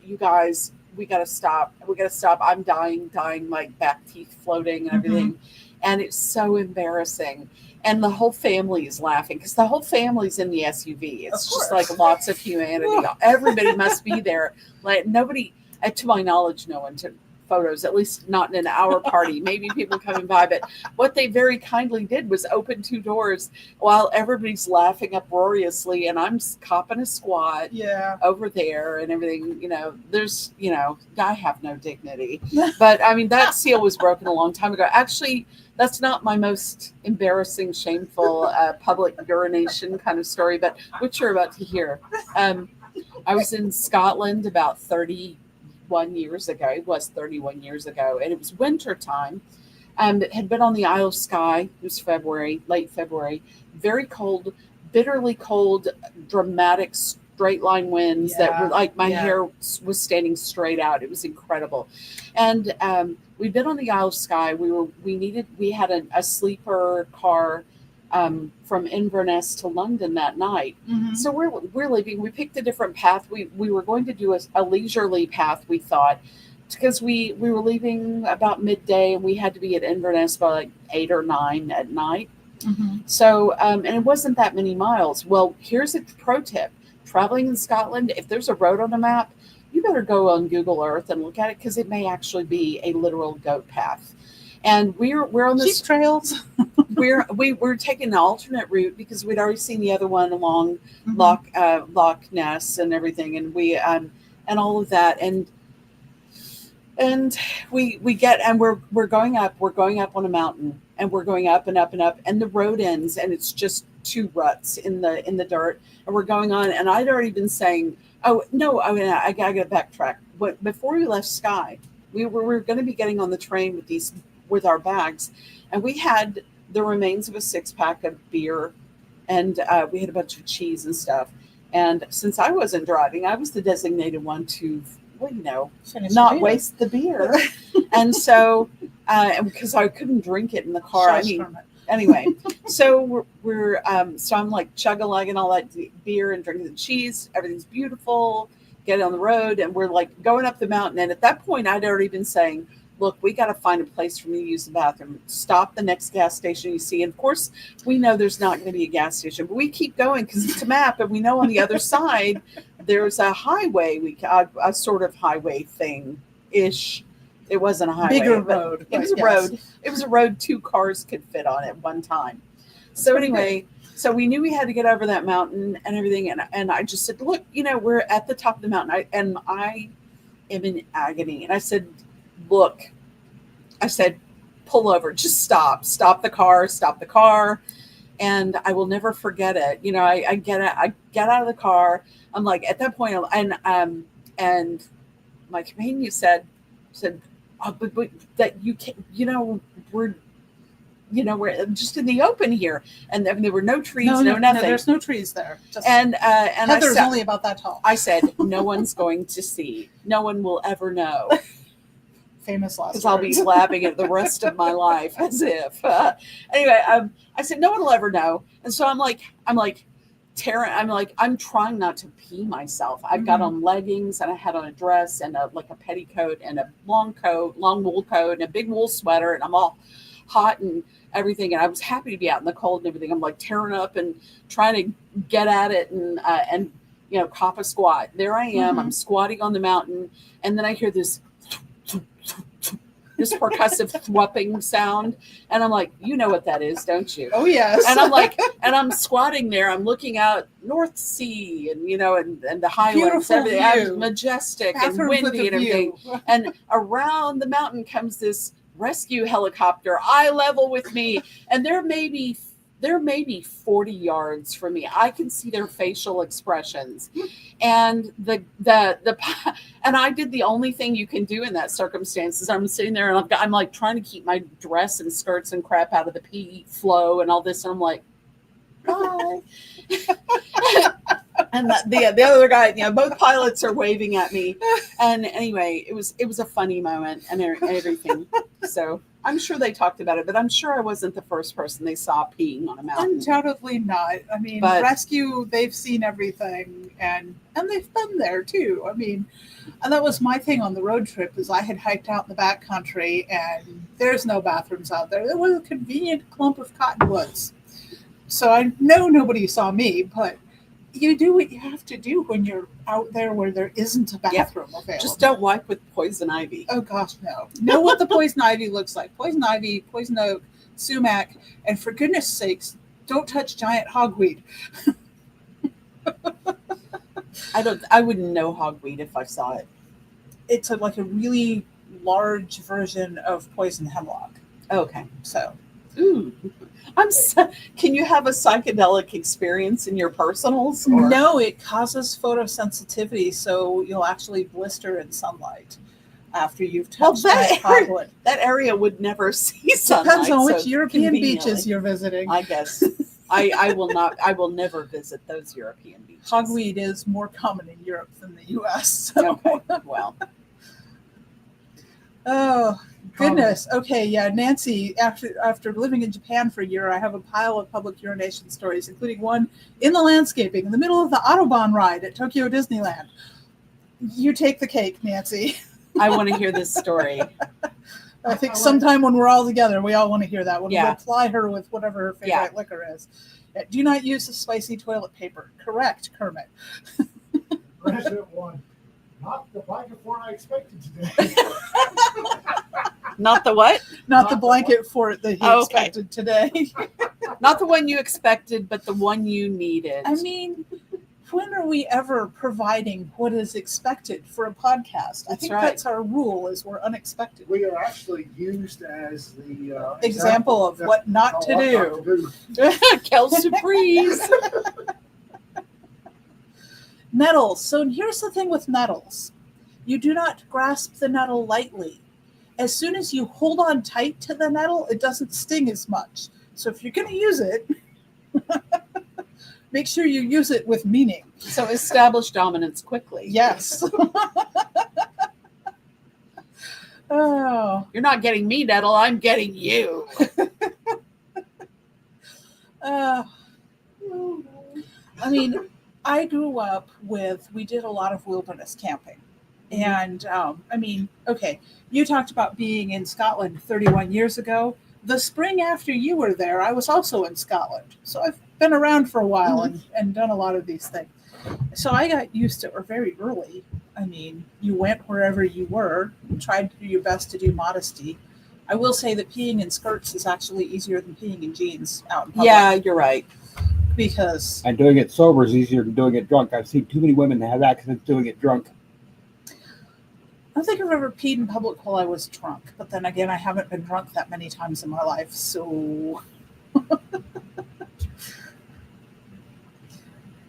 Speaker 2: you guys, we got to stop. I'm dying, like back teeth floating and everything. And it's so embarrassing. And the whole family is laughing because the whole family's in the SUV. It's
Speaker 1: Of
Speaker 2: just
Speaker 1: course.
Speaker 2: like lots of humanity. Everybody must be there. Like nobody, to my knowledge, no one took photos, at least not in our party. Maybe people coming by, but what they very kindly did was open 2 doors while everybody's laughing uproariously, and I'm copping a squat
Speaker 1: Yeah.
Speaker 2: over there and everything. There's I have no dignity. But I mean, that seal was broken a long time ago. Actually, that's not my most embarrassing, shameful public urination kind of story, but what you're about to hear. I was in Scotland about 31 years ago. It was 31 years ago, and it was winter time. It had been on the Isle of Skye. It was February, late February, very cold, bitterly cold, dramatic straight line winds that were like my hair was standing straight out. It was incredible. And we'd been on the Isle of Skye. We had a sleeper car from Inverness to London that night.
Speaker 1: Mhm.
Speaker 2: So we're leaving. We picked a different path. We were going to do a leisurely path, we thought, because we were leaving about midday, and we had to be at Inverness by like 8 or 9 at night.
Speaker 1: Mhm.
Speaker 2: So and it wasn't that many miles. Well, here's a pro tip: traveling in Scotland, if there's a road on a map, you better go on Google Earth and look at it, because it may actually be a literal goat path. And we're on this
Speaker 1: Sheep trails.
Speaker 2: we're taking an alternate route because we'd already seen the other one along
Speaker 1: Mhm.
Speaker 2: Loch Ness and everything, and we and all of that, and we get, and we're going up on a mountain, and we're going up and up and up, and the road ends, and it's just 2 ruts in the dirt, and we're going on, and I'd already been saying, oh no, I mean, I gotta backtrack. But before we left Skye, we were going to be getting on the train with our bags, and we had the remains of a 6-pack of beer, and we had a bunch of cheese and stuff. And since I wasn't driving, I was the designated one to,
Speaker 1: Finish
Speaker 2: not
Speaker 1: the beer.
Speaker 2: waste the beer. And so, because I couldn't drink it in the car. I
Speaker 1: Shush
Speaker 2: mean,
Speaker 1: from it.
Speaker 2: anyway, so so I'm like chug-a-lugging all that beer and drinking the cheese. Everything's beautiful. Get on the road, and we're like going up the mountain. And at that point, I'd already been saying, look, we got to find a place for me to use the bathroom. Stop the next gas station you see. And of course, we know there's not going to be a gas station, but we keep going because it's a map, and we know on the other side there's a highway. A sort of highway thing ish. It wasn't a highway.
Speaker 1: Bigger
Speaker 2: but
Speaker 1: road.
Speaker 2: It was a
Speaker 1: but yes.
Speaker 2: road. It was a road 2 cars could fit on at one time. So anyway, So we knew we had to get over that mountain and everything. And I just said, look, we're at the top of the mountain. I am in agony. And I said, look, pull over, just stop the car. And I will never forget it. I get out of the car. I'm like, at that point, and my companion said, oh, but that you can't, we're just in the open here, and there were no trees, nothing.
Speaker 1: No, there's no trees there.
Speaker 2: And
Speaker 1: Heather's only about that tall.
Speaker 2: I said, no one's going to see. No one will ever know.
Speaker 1: Famous last
Speaker 2: because I'll be laughing it the rest of my life as if. Anyway, I said, no one will ever know. And so I'm trying not to pee myself. I've got on leggings, and I had on a dress and a petticoat and a long wool coat and a big wool sweater, and I'm all hot and everything. And I was happy to be out in the cold and everything. I'm like tearing up and trying to get at it and cop a squat. There I am. I'm squatting on the mountain, and then I hear this percussive thwopping sound, and I'm like, you know what that is, don't you?
Speaker 1: Oh yes.
Speaker 2: And I'm like, and I'm squatting there, I'm looking out North Sea, and and the highways, everything, majestic
Speaker 1: Bathroom
Speaker 2: and windy and everything. And around the mountain comes this rescue helicopter, eye level with me, and there may be 40 yards from me. I can see their facial expressions, and and I did the only thing you can do in that circumstance. Is I'm sitting there and I'm like trying to keep my dress and skirts and crap out of the pee flow and all this, and I'm like, bye. And the other guy, both pilots are waving at me, and anyway, it was a funny moment and everything. So I'm sure they talked about it, but I'm sure I wasn't the first person they saw peeing on a mountain.
Speaker 1: Undoubtedly not. I mean, rescue, they've seen everything, and they've been there too. I mean, and that was my thing on the road trip, is I had hiked out in the backcountry, and there's no bathrooms out there. There was a convenient clump of cottonwoods. So I know nobody saw me, but you do what you have to do when you're out there where there isn't a bathroom available.
Speaker 2: Just don't wipe with poison ivy.
Speaker 1: Oh gosh, no. Know what the poison ivy looks like. Poison ivy, poison oak, sumac, and for goodness sakes, don't touch giant hogweed.
Speaker 2: I wouldn't know hogweed if I saw it.
Speaker 1: It's like a really large version of poison hemlock.
Speaker 2: Okay.
Speaker 1: So.
Speaker 2: Ooh. Can you have a psychedelic experience in your personals? Or?
Speaker 1: No, it causes photosensitivity, so you'll actually blister in sunlight after you've touched hardwood.
Speaker 2: That area would never see sunlight.
Speaker 1: Depends on which European beaches you're visiting.
Speaker 2: I guess. I will not. I will never visit those European beaches.
Speaker 1: Hogweed is more common in Europe than the U.S. So.
Speaker 2: Okay. Well.
Speaker 1: Oh. Goodness. Okay. Yeah. Nancy, after living in Japan for a year, I have a pile of public urination stories, including one in the landscaping in the middle of the Autobahn ride at Tokyo Disneyland. You take the cake, Nancy.
Speaker 2: I want to hear this story.
Speaker 1: I think sometime when we're all together, we all want to hear that. We'll reply her with whatever her favorite liquor is. Do not use the spicy toilet paper. Correct, Kermit.
Speaker 3: Resident one. Not the blanket fort I expected today.
Speaker 2: Not the what?
Speaker 1: Not the blanket fort that he expected today.
Speaker 2: Not the one you expected, but the one you needed.
Speaker 1: I mean, when are we ever providing what is expected for a podcast? I think that's our rule, is we're unexpected.
Speaker 3: We are actually used as the
Speaker 1: example of what not to do.
Speaker 2: Quelle surprise.
Speaker 1: Nettles. So here's the thing with nettles. You do not grasp the nettle lightly. As soon as you hold on tight to the nettle, it doesn't sting as much. So if you're going to use it, make sure you use it with meaning.
Speaker 2: So establish dominance quickly.
Speaker 1: Yes. Oh.
Speaker 2: You're not getting me, nettle. I'm getting you.
Speaker 1: I mean, I grew up we did a lot of wilderness camping. And you talked about being in Scotland 31 years ago. The spring after you were there, I was also in Scotland. So I've been around for a while and done a lot of these things. So I got used to it very early. I mean, you went wherever you were, tried to do your best to do modesty. I will say that peeing in skirts is actually easier than peeing in jeans out in public.
Speaker 2: Yeah, you're right.
Speaker 1: because
Speaker 4: And doing it sober is easier than doing it drunk. I've seen too many women have accidents doing it drunk.
Speaker 1: I don't think I've ever peed in public while I was drunk. But then again, I haven't been drunk that many times in my life, so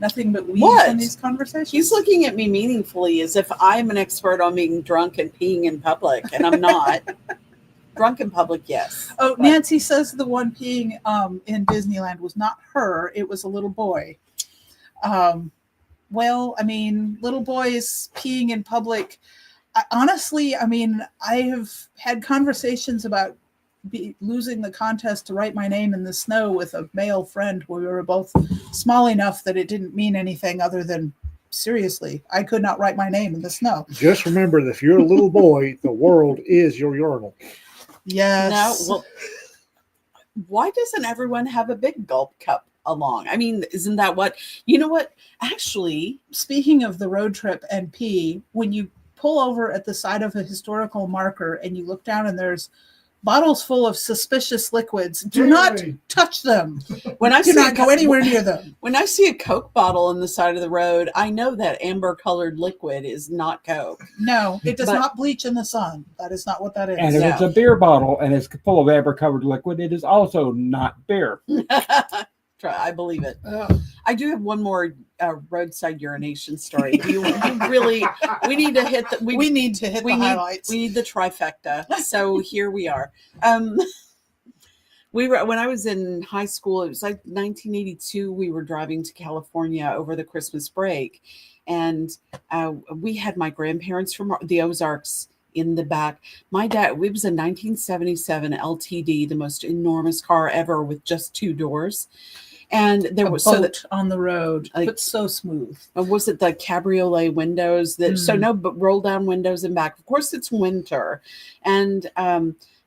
Speaker 1: nothing but weeds
Speaker 2: What?
Speaker 1: in these conversations.
Speaker 2: He's looking at me meaningfully as if I'm an expert on being drunk and peeing in public, and I'm not. Drunk in public, yes.
Speaker 1: Oh,
Speaker 2: But-
Speaker 1: Nancy says the one peeing in Disneyland was not her; it was a little boy. Well, I mean, little boys peeing in public. Honestly, I mean, I have had conversations about losing the contest to write my name in the snow with a male friend where we were both small enough that it didn't mean anything other than, seriously, I could not write my name in the snow.
Speaker 3: Just remember that if you're a little boy, the world is your urinal.
Speaker 1: Yes.
Speaker 2: No, well, why doesn't everyone have a big gulp cup along? I mean, isn't that what, you know what? Actually,
Speaker 1: Speaking of the road trip and pee, when you pull over at the side of a historical marker and you look down and there's bottles full of suspicious liquids, do not
Speaker 3: Hey.
Speaker 1: touch them.
Speaker 2: when I
Speaker 1: Do
Speaker 2: see
Speaker 1: not go anywhere near them.
Speaker 2: when I see a Coke bottle on the side of the road, I know that amber colored liquid is not Coke.
Speaker 1: No, it does
Speaker 2: But-
Speaker 1: not bleach in the sun. That is not what that is.
Speaker 4: And if
Speaker 2: No.
Speaker 4: it's a beer bottle and it's full of amber-covered liquid, it is also not beer.
Speaker 2: I believe it.
Speaker 1: Ugh.
Speaker 2: I do have one more roadside urination story. You really, we need to hit the,
Speaker 1: We need to hit the highlights.
Speaker 2: We need the trifecta. So here we are. We were, when I was in high school, it was like 1982. We were driving to California over the Christmas break, and we had my grandparents from the Ozarks in the back. My dad, it was a 1977 LTD, the most enormous car ever with just 2 doors. And there
Speaker 1: a
Speaker 2: was
Speaker 1: boat on the road,
Speaker 2: like-
Speaker 1: but so smooth.
Speaker 2: was it the cabriolet windows that so no but roll down windows and back. Of course it's winter, and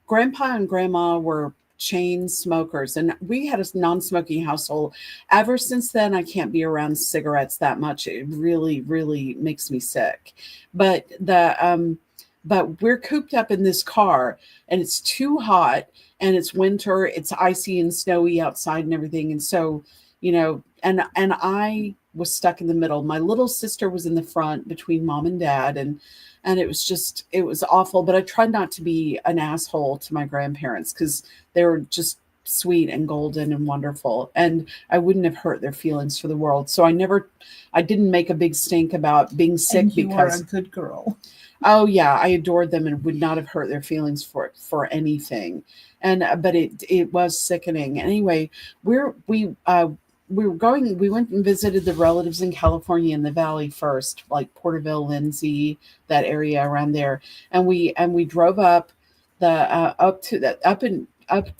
Speaker 2: grandpa and grandma were chain smokers, and we had a non-smoking household. Ever since then I can't be around cigarettes that much. It really makes me sick. But but we're cooped up in this car and it's too hot and it's winter, it's icy and snowy outside and everything. And so, you know, and I was stuck in the middle. My little sister was in the front between mom and dad, and it was awful. But I tried not to be an asshole to my grandparents because they were just sweet and golden and wonderful, and I wouldn't have hurt their feelings for the world. So I didn't make a big stink about being sick
Speaker 1: And you
Speaker 2: because
Speaker 1: were a good girl.
Speaker 2: oh yeah, I adored them and would not have hurt their feelings for anything. And but it was sickening. Anyway, we went and visited the relatives in California in the valley first, like Porterville, Lindsay, that area around there. And we drove up up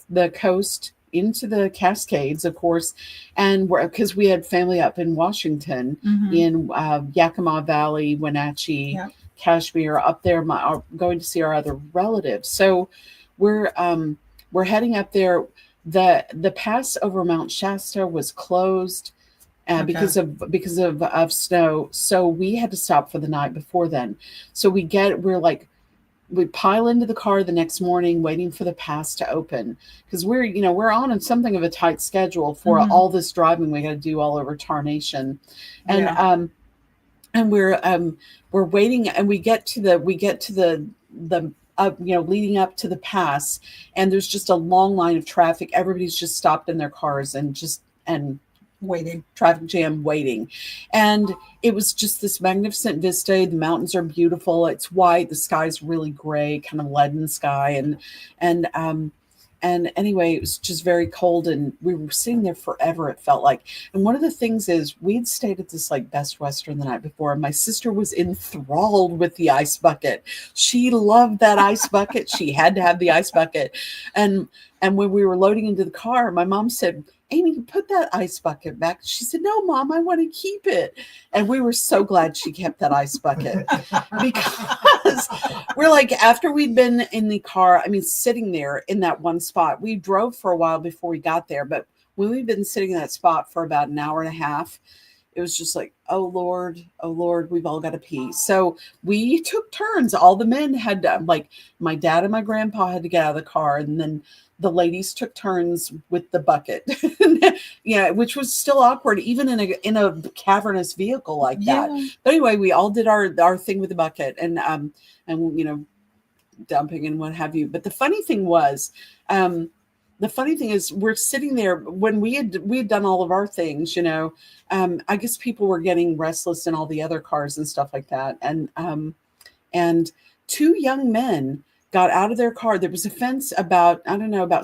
Speaker 2: the coast into the Cascades, of course, and because we had family up in Washington, in Yakima Valley, Wenatchee,
Speaker 1: Yeah.
Speaker 2: Kashmir, up there, going to see our other relatives. So we're heading up there. The pass over Mount Shasta was closed
Speaker 1: Okay.
Speaker 2: because of snow. So we had to stop for the night before then. So we pile into the car the next morning waiting for the pass to open because we're on something of a tight schedule for
Speaker 1: Mhm.
Speaker 2: all this driving we got to do all over Tarnation. And
Speaker 1: Yeah.
Speaker 2: and we're waiting, and we get to the leading up to the pass, and there's just a long line of traffic. Everybody's just stopped in their cars and
Speaker 1: Waiting.
Speaker 2: traffic jam waiting. And it was just this magnificent vista. The mountains are beautiful. It's white. The sky's really gray, kind of leaden sky. And anyway, it was just very cold, and we were sitting there forever, it felt like. And one of the things is we'd stayed at this like Best Western the night before, and my sister was enthralled with the ice bucket. She loved that ice bucket. She had to have the ice bucket. And when we were loading into the car, my mom said, "Amy, put that ice bucket back." She said, "No, Mom, I want to keep it." And we were so glad she kept that ice bucket because we're like, after we'd been in the car, sitting there in that one spot, we drove for a while before we got there. But when we'd been sitting in that spot for about an hour and a half, it was just like, oh Lord, we've all got to pee. So we took turns. All the men had to, like my dad and my grandpa had to get out of the car, and then the ladies took turns with the bucket, yeah, which was still awkward, even in a cavernous vehicle like that.
Speaker 1: Yeah.
Speaker 2: But anyway, we all did our thing with the bucket and dumping and what have you. But the funny thing is we're sitting there when we had done all of our things, I guess people were getting restless in all the other cars and stuff like that. And two young men got out of their car. There was a fence about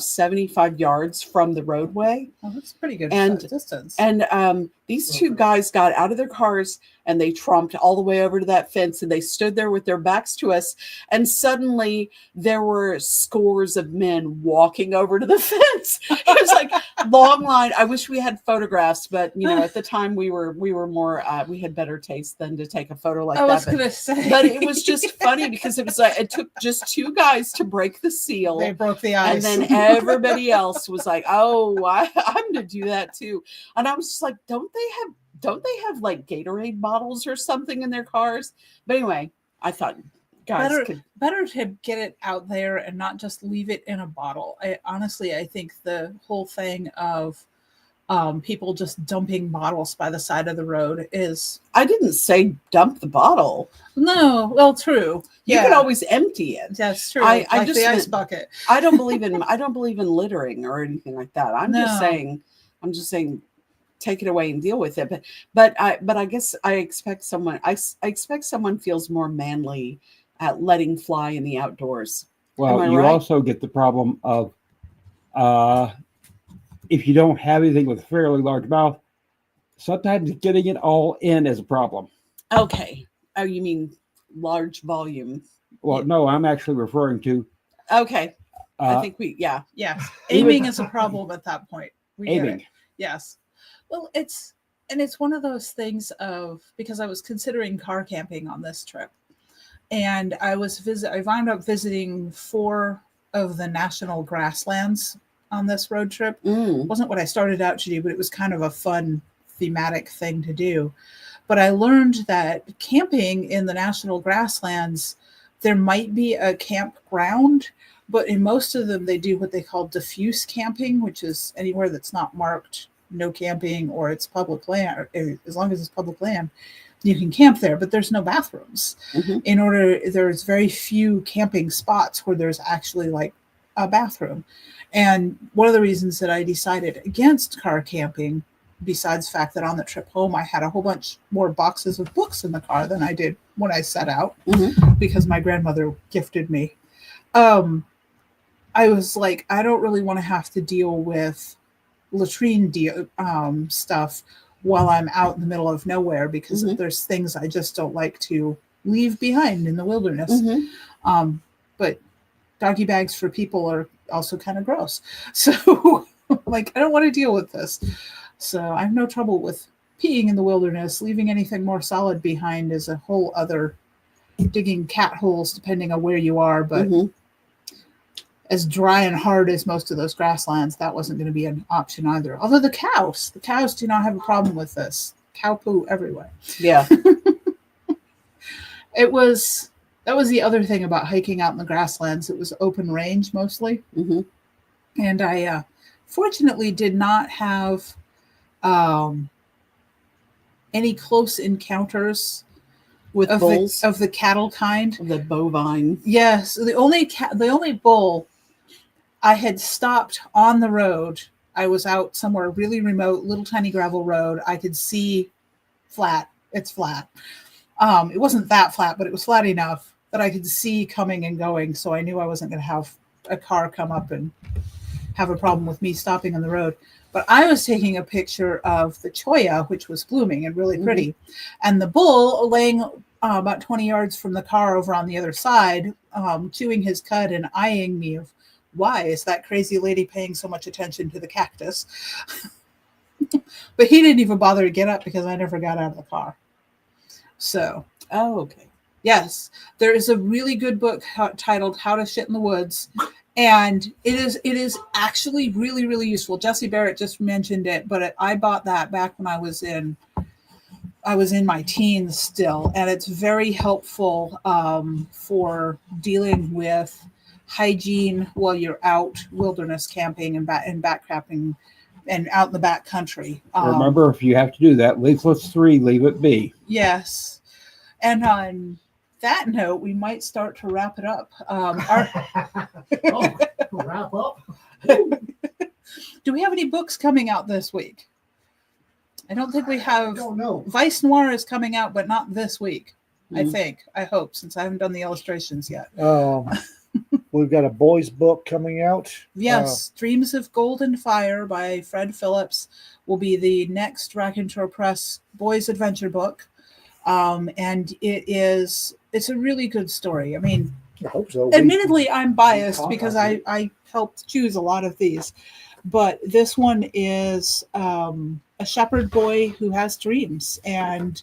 Speaker 2: 75 yards from the roadway.
Speaker 1: Oh, that's a pretty good distance.
Speaker 2: And these two guys got out of their cars and they tromped all the way over to that fence, and they stood there with their backs to us. And suddenly there were scores of men walking over to the fence. It was like long line. I wish we had photographs, but at the time we were more, we had better taste than to take a photo like that.
Speaker 1: I was going to say.
Speaker 2: But it was just funny because it was like, it took just two guys to break the seal.
Speaker 1: They broke the ice.
Speaker 2: And then everybody else was like, oh, I'm going to do that too. And I was just like, don't they have like Gatorade bottles or something in their cars? But anyway, I thought, guys,
Speaker 1: better to get it out there and not just leave it in a bottle. I think the whole thing of people just dumping bottles by the side of the road is.
Speaker 2: I didn't say dump the bottle.
Speaker 1: No, well, true.
Speaker 2: You can always empty it.
Speaker 1: That's true.
Speaker 2: I
Speaker 1: like
Speaker 2: just
Speaker 1: the ice
Speaker 2: meant,
Speaker 1: bucket.
Speaker 2: I don't believe in littering or anything like that. I'm just saying take it away and deal with it. But I guess I expect someone feels more manly at letting fly in the outdoors.
Speaker 4: Well, you also get the problem of if you don't have anything with a fairly large mouth, sometimes getting it all in is a problem.
Speaker 2: Okay. Oh, you mean large volume?
Speaker 4: Well, no, I'm actually referring to.
Speaker 2: Okay. I think yes.
Speaker 1: Aiming is a problem at that point.
Speaker 4: Aiming.
Speaker 1: Yes. Well, it's one of those things because I was considering car camping on this trip, and I wound up visiting 4 of the national grasslands on this road trip. It wasn't what I started out to do, but it was kind of a fun thematic thing to do. But I learned that camping in the national grasslands, there might be a campground, but in most of them, they do what they call diffuse camping, which is anywhere that's not marked no camping or it's public land. As long as it's public land, you can camp there, but there's no bathrooms. There's very few camping spots where there's actually like a bathroom. And one of the reasons that I decided against car camping, besides the fact that on the trip home, I had a whole bunch more boxes of books in the car than I did when I set out, because my grandmother gifted me. I was like, I don't really want to have to deal with latrine stuff while I'm out in the middle of nowhere, because there's things I just don't like to leave behind in the wilderness. But doggy bags for people are also kind of gross. So like, I don't want to deal with this. So I have no trouble with peeing in the wilderness. Leaving anything more solid behind is a whole other digging cat holes, depending on where you are. But as dry and hard as most of those grasslands, that wasn't going to be an option either. Although the cows do not have a problem with this. Cow poo everywhere.
Speaker 2: Yeah.
Speaker 1: That was the other thing about hiking out in the grasslands. It was open range mostly. And I fortunately did not have any close encounters
Speaker 2: with bulls
Speaker 1: of the cattle kind.
Speaker 2: The bovine.
Speaker 1: Yes. The only bull I had stopped on the road. I was out somewhere really remote, little tiny gravel road. I could see flat. It's flat. It wasn't that flat, but it was flat enough that I could see coming and going. So I knew I wasn't going to have a car come up and have a problem with me stopping on the road. But I was taking a picture of the cholla, which was blooming and really pretty. And the bull laying about 20 yards from the car over on the other side, chewing his cud and eyeing me of, why is that crazy lady paying so much attention to the cactus? But he didn't even bother to get up because I never got out of the car. So.
Speaker 2: Oh, okay.
Speaker 1: Yes. There is a really good book titled How to Shit in the Woods. And it is actually really, really useful. Jesse Barrett just mentioned it, but I bought that back when I was in my teens still. And it's very helpful for dealing with hygiene while you're out wilderness camping and backcountry and out in the back country.
Speaker 4: Remember, if you have to do that, leaflets 3, leave it be.
Speaker 1: Yes. And on that note, we might start to wrap it up.
Speaker 3: Wrap up.
Speaker 1: Do we have any books coming out this week? I don't think we have.
Speaker 3: I don't know.
Speaker 1: Vice Noir is coming out, but not this week. I hope, since I haven't done the illustrations yet.
Speaker 3: We've got a boys book coming out.
Speaker 1: Yes, Dreams of Gold and Fire by Fred Phillips will be the next Raconteur Press boys adventure book. And it's a really good story. I mean,
Speaker 3: I hope so.
Speaker 1: admittedly, I'm biased because I helped choose a lot of these. But this one is a shepherd boy who has dreams, and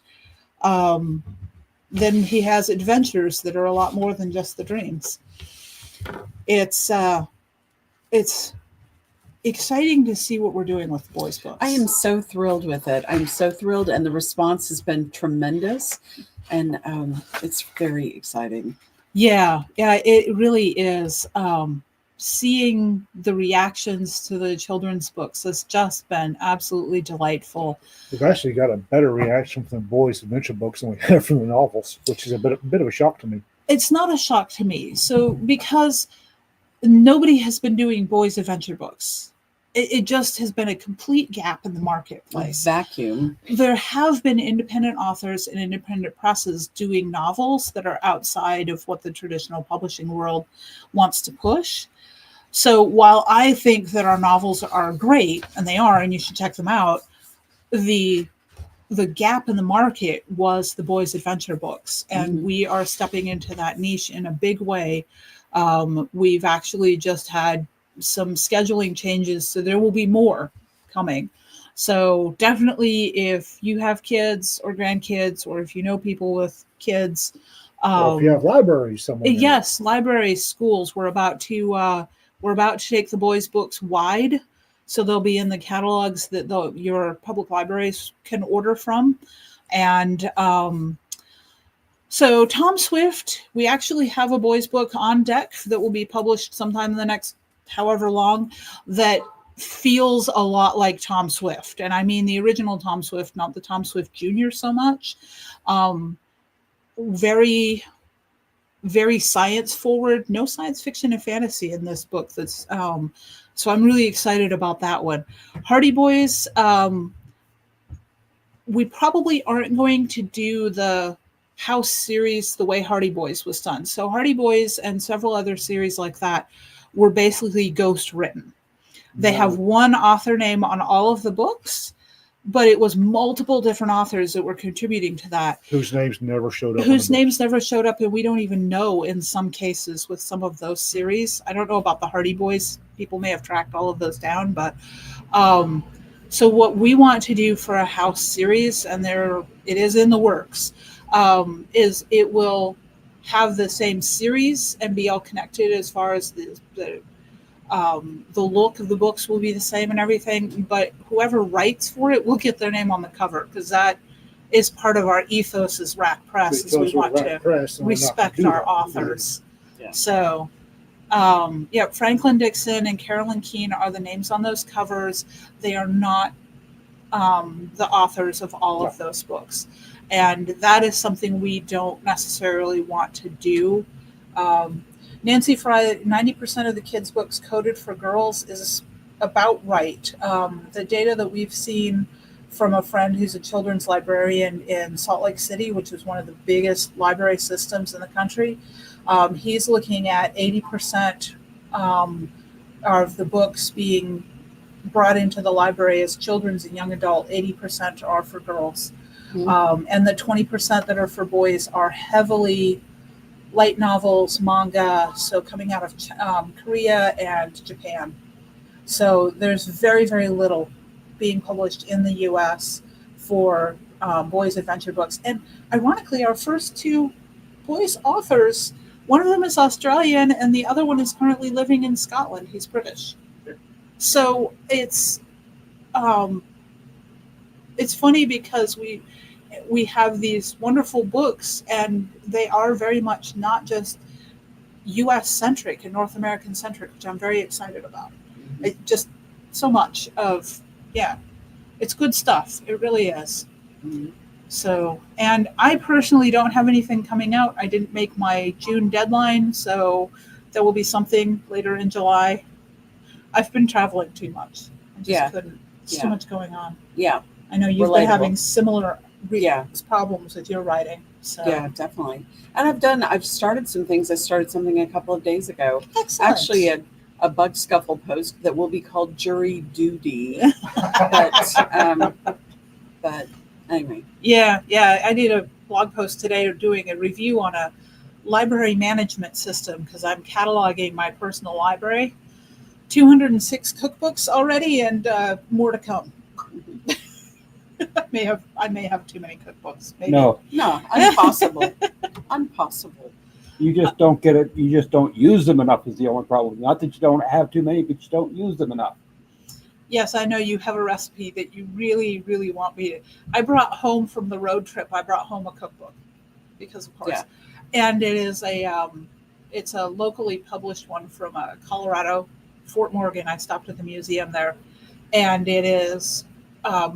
Speaker 1: then he has adventures that are a lot more than just the dreams. It's exciting to see what we're doing with boys' books.
Speaker 2: I am so thrilled with it. I'm so thrilled, and the response has been tremendous, and it's very exciting.
Speaker 1: Yeah, it really is. Seeing the reactions to the children's books has just been absolutely delightful.
Speaker 3: We've actually got a better reaction from the boys' adventure books than we have from the novels, which is a bit of a shock to me.
Speaker 1: It's not a shock to me. So because nobody has been doing boys' adventure books, it just has been a complete gap in the marketplace.
Speaker 2: Vacuum.
Speaker 1: There have been independent authors and independent presses doing novels that are outside of what the traditional publishing world wants to push. So while I think that our novels are great, and they are, and you should check them out, the gap in the market was the boys' adventure books, and we are stepping into that niche in a big way. We've actually just had some scheduling changes, so there will be more coming. So definitely, if you have kids or grandkids, or if you know people with kids,
Speaker 3: Or if you have libraries somewhere.
Speaker 1: yes, libraries, schools, we're about to take the boys' books wide. So they'll be in the catalogs that your public libraries can order from. And so Tom Swift, we actually have a boys' book on deck that will be published sometime in the next however long, that feels a lot like Tom Swift. And I mean the original Tom Swift, not the Tom Swift Jr. so much. Very, very science forward, no science fiction and fantasy in this book. That's so I'm really excited about that one. Hardy Boys, we probably aren't going to do the house series the way Hardy Boys was done. So Hardy Boys and several other series like that were basically ghost written. They have one author name on all of the books, but it was multiple different authors that were contributing to that. Whose names never showed up. And we don't even know in some cases with some of those series. I don't know about the Hardy Boys. People may have tracked all of those down, but so what we want to do for a house series, and it is in the works, is it will have the same series and be all connected as far as the look of the books will be the same and everything, but whoever writes for it will get their name on the cover, because that is part of our ethos as Rack Press, is we want to respect our authors.
Speaker 2: Yeah.
Speaker 1: So, Franklin Dixon and Carolyn Keene are the names on those covers. They are not the authors of all of those books. And that is something we don't necessarily want to do. Nancy Fry, 90% of the kids' books coded for girls is about right. The data that we've seen from a friend who's a children's librarian in Salt Lake City, which is one of the biggest library systems in the country, he's looking at 80% of the books being brought into the library as children's and young adult. 80% are for girls. And the 20% that are for boys are heavily light novels, manga, so coming out of Korea and Japan. So there's very, very little being published in the U.S. for boys' adventure books. And ironically, our first two boys' authors, one of them is Australian and the other one is currently living in Scotland. He's British. So it's funny because we have these wonderful books, and they are very much not just U.S. centric and North American centric, which I'm very excited about. It just so much of, yeah, it's good stuff. It really is.
Speaker 2: Mhm.
Speaker 1: So, and I personally don't have anything coming out. I didn't make my June deadline, so there will be something later in July. I've been traveling too much. I just
Speaker 2: Yeah.
Speaker 1: couldn't. There's
Speaker 2: Yeah.
Speaker 1: too much going on.
Speaker 2: Yeah.
Speaker 1: I know you've been
Speaker 2: Relatable.
Speaker 1: having similar
Speaker 2: Yeah.
Speaker 1: problems with your writing. So,
Speaker 2: Yeah, definitely. And I've started some things. I started something a couple of days ago.
Speaker 1: excellent.
Speaker 2: Actually, a bug scuffle post that will be called Jury Duty. But anyway.
Speaker 1: Yeah. I did a blog post today doing a review on a library management system because I'm cataloging my personal library. 206 cookbooks already, and more to come. I may have too many cookbooks. Maybe.
Speaker 4: No,
Speaker 2: Impossible. Impossible.
Speaker 4: you just don't get it. You just don't use them enough is the only problem. Not that you don't have too many, but you don't use them enough.
Speaker 1: Yes, I know you have a recipe that you really, really want me to. I brought home from the road trip. I brought home a cookbook because, of course, and it is it's a locally published one from Colorado, Fort Morgan. I stopped at the museum there, and it is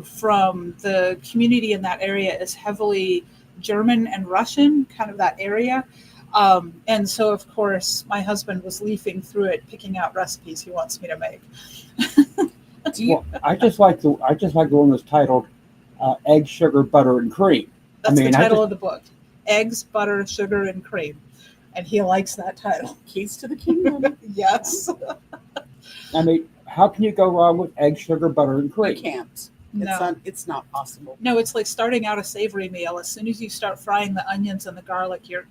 Speaker 1: from the community in that area is heavily German and Russian, kind of that area. And so, of course, my husband was leafing through it, picking out recipes he wants me to make.
Speaker 2: Do you?
Speaker 4: Well, I just like the one that's titled "Egg, Sugar, Butter, and Cream."
Speaker 1: That's
Speaker 4: mean,
Speaker 1: the
Speaker 4: I
Speaker 1: title
Speaker 4: just-
Speaker 1: of the book: Eggs, Butter, Sugar, and Cream. And he likes that title.
Speaker 2: Keys to the kingdom.
Speaker 1: Yes.
Speaker 4: I mean, how can you go wrong with egg, sugar, butter, and
Speaker 2: You
Speaker 4: cream?
Speaker 2: can't.
Speaker 1: No.
Speaker 2: It's not possible.
Speaker 1: No, it's like starting out a savory meal. As soon as you start frying the onions and the garlic, you're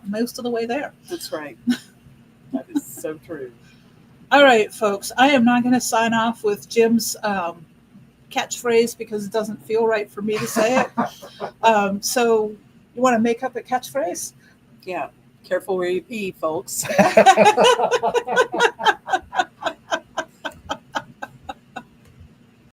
Speaker 1: most of the way there.
Speaker 2: That's right. That is so true.
Speaker 1: All right, folks. I am not going to sign off with Jim's catchphrase because it doesn't feel right for me to say it. So you want to make up a catchphrase?
Speaker 2: Yeah. Careful where you pee, folks.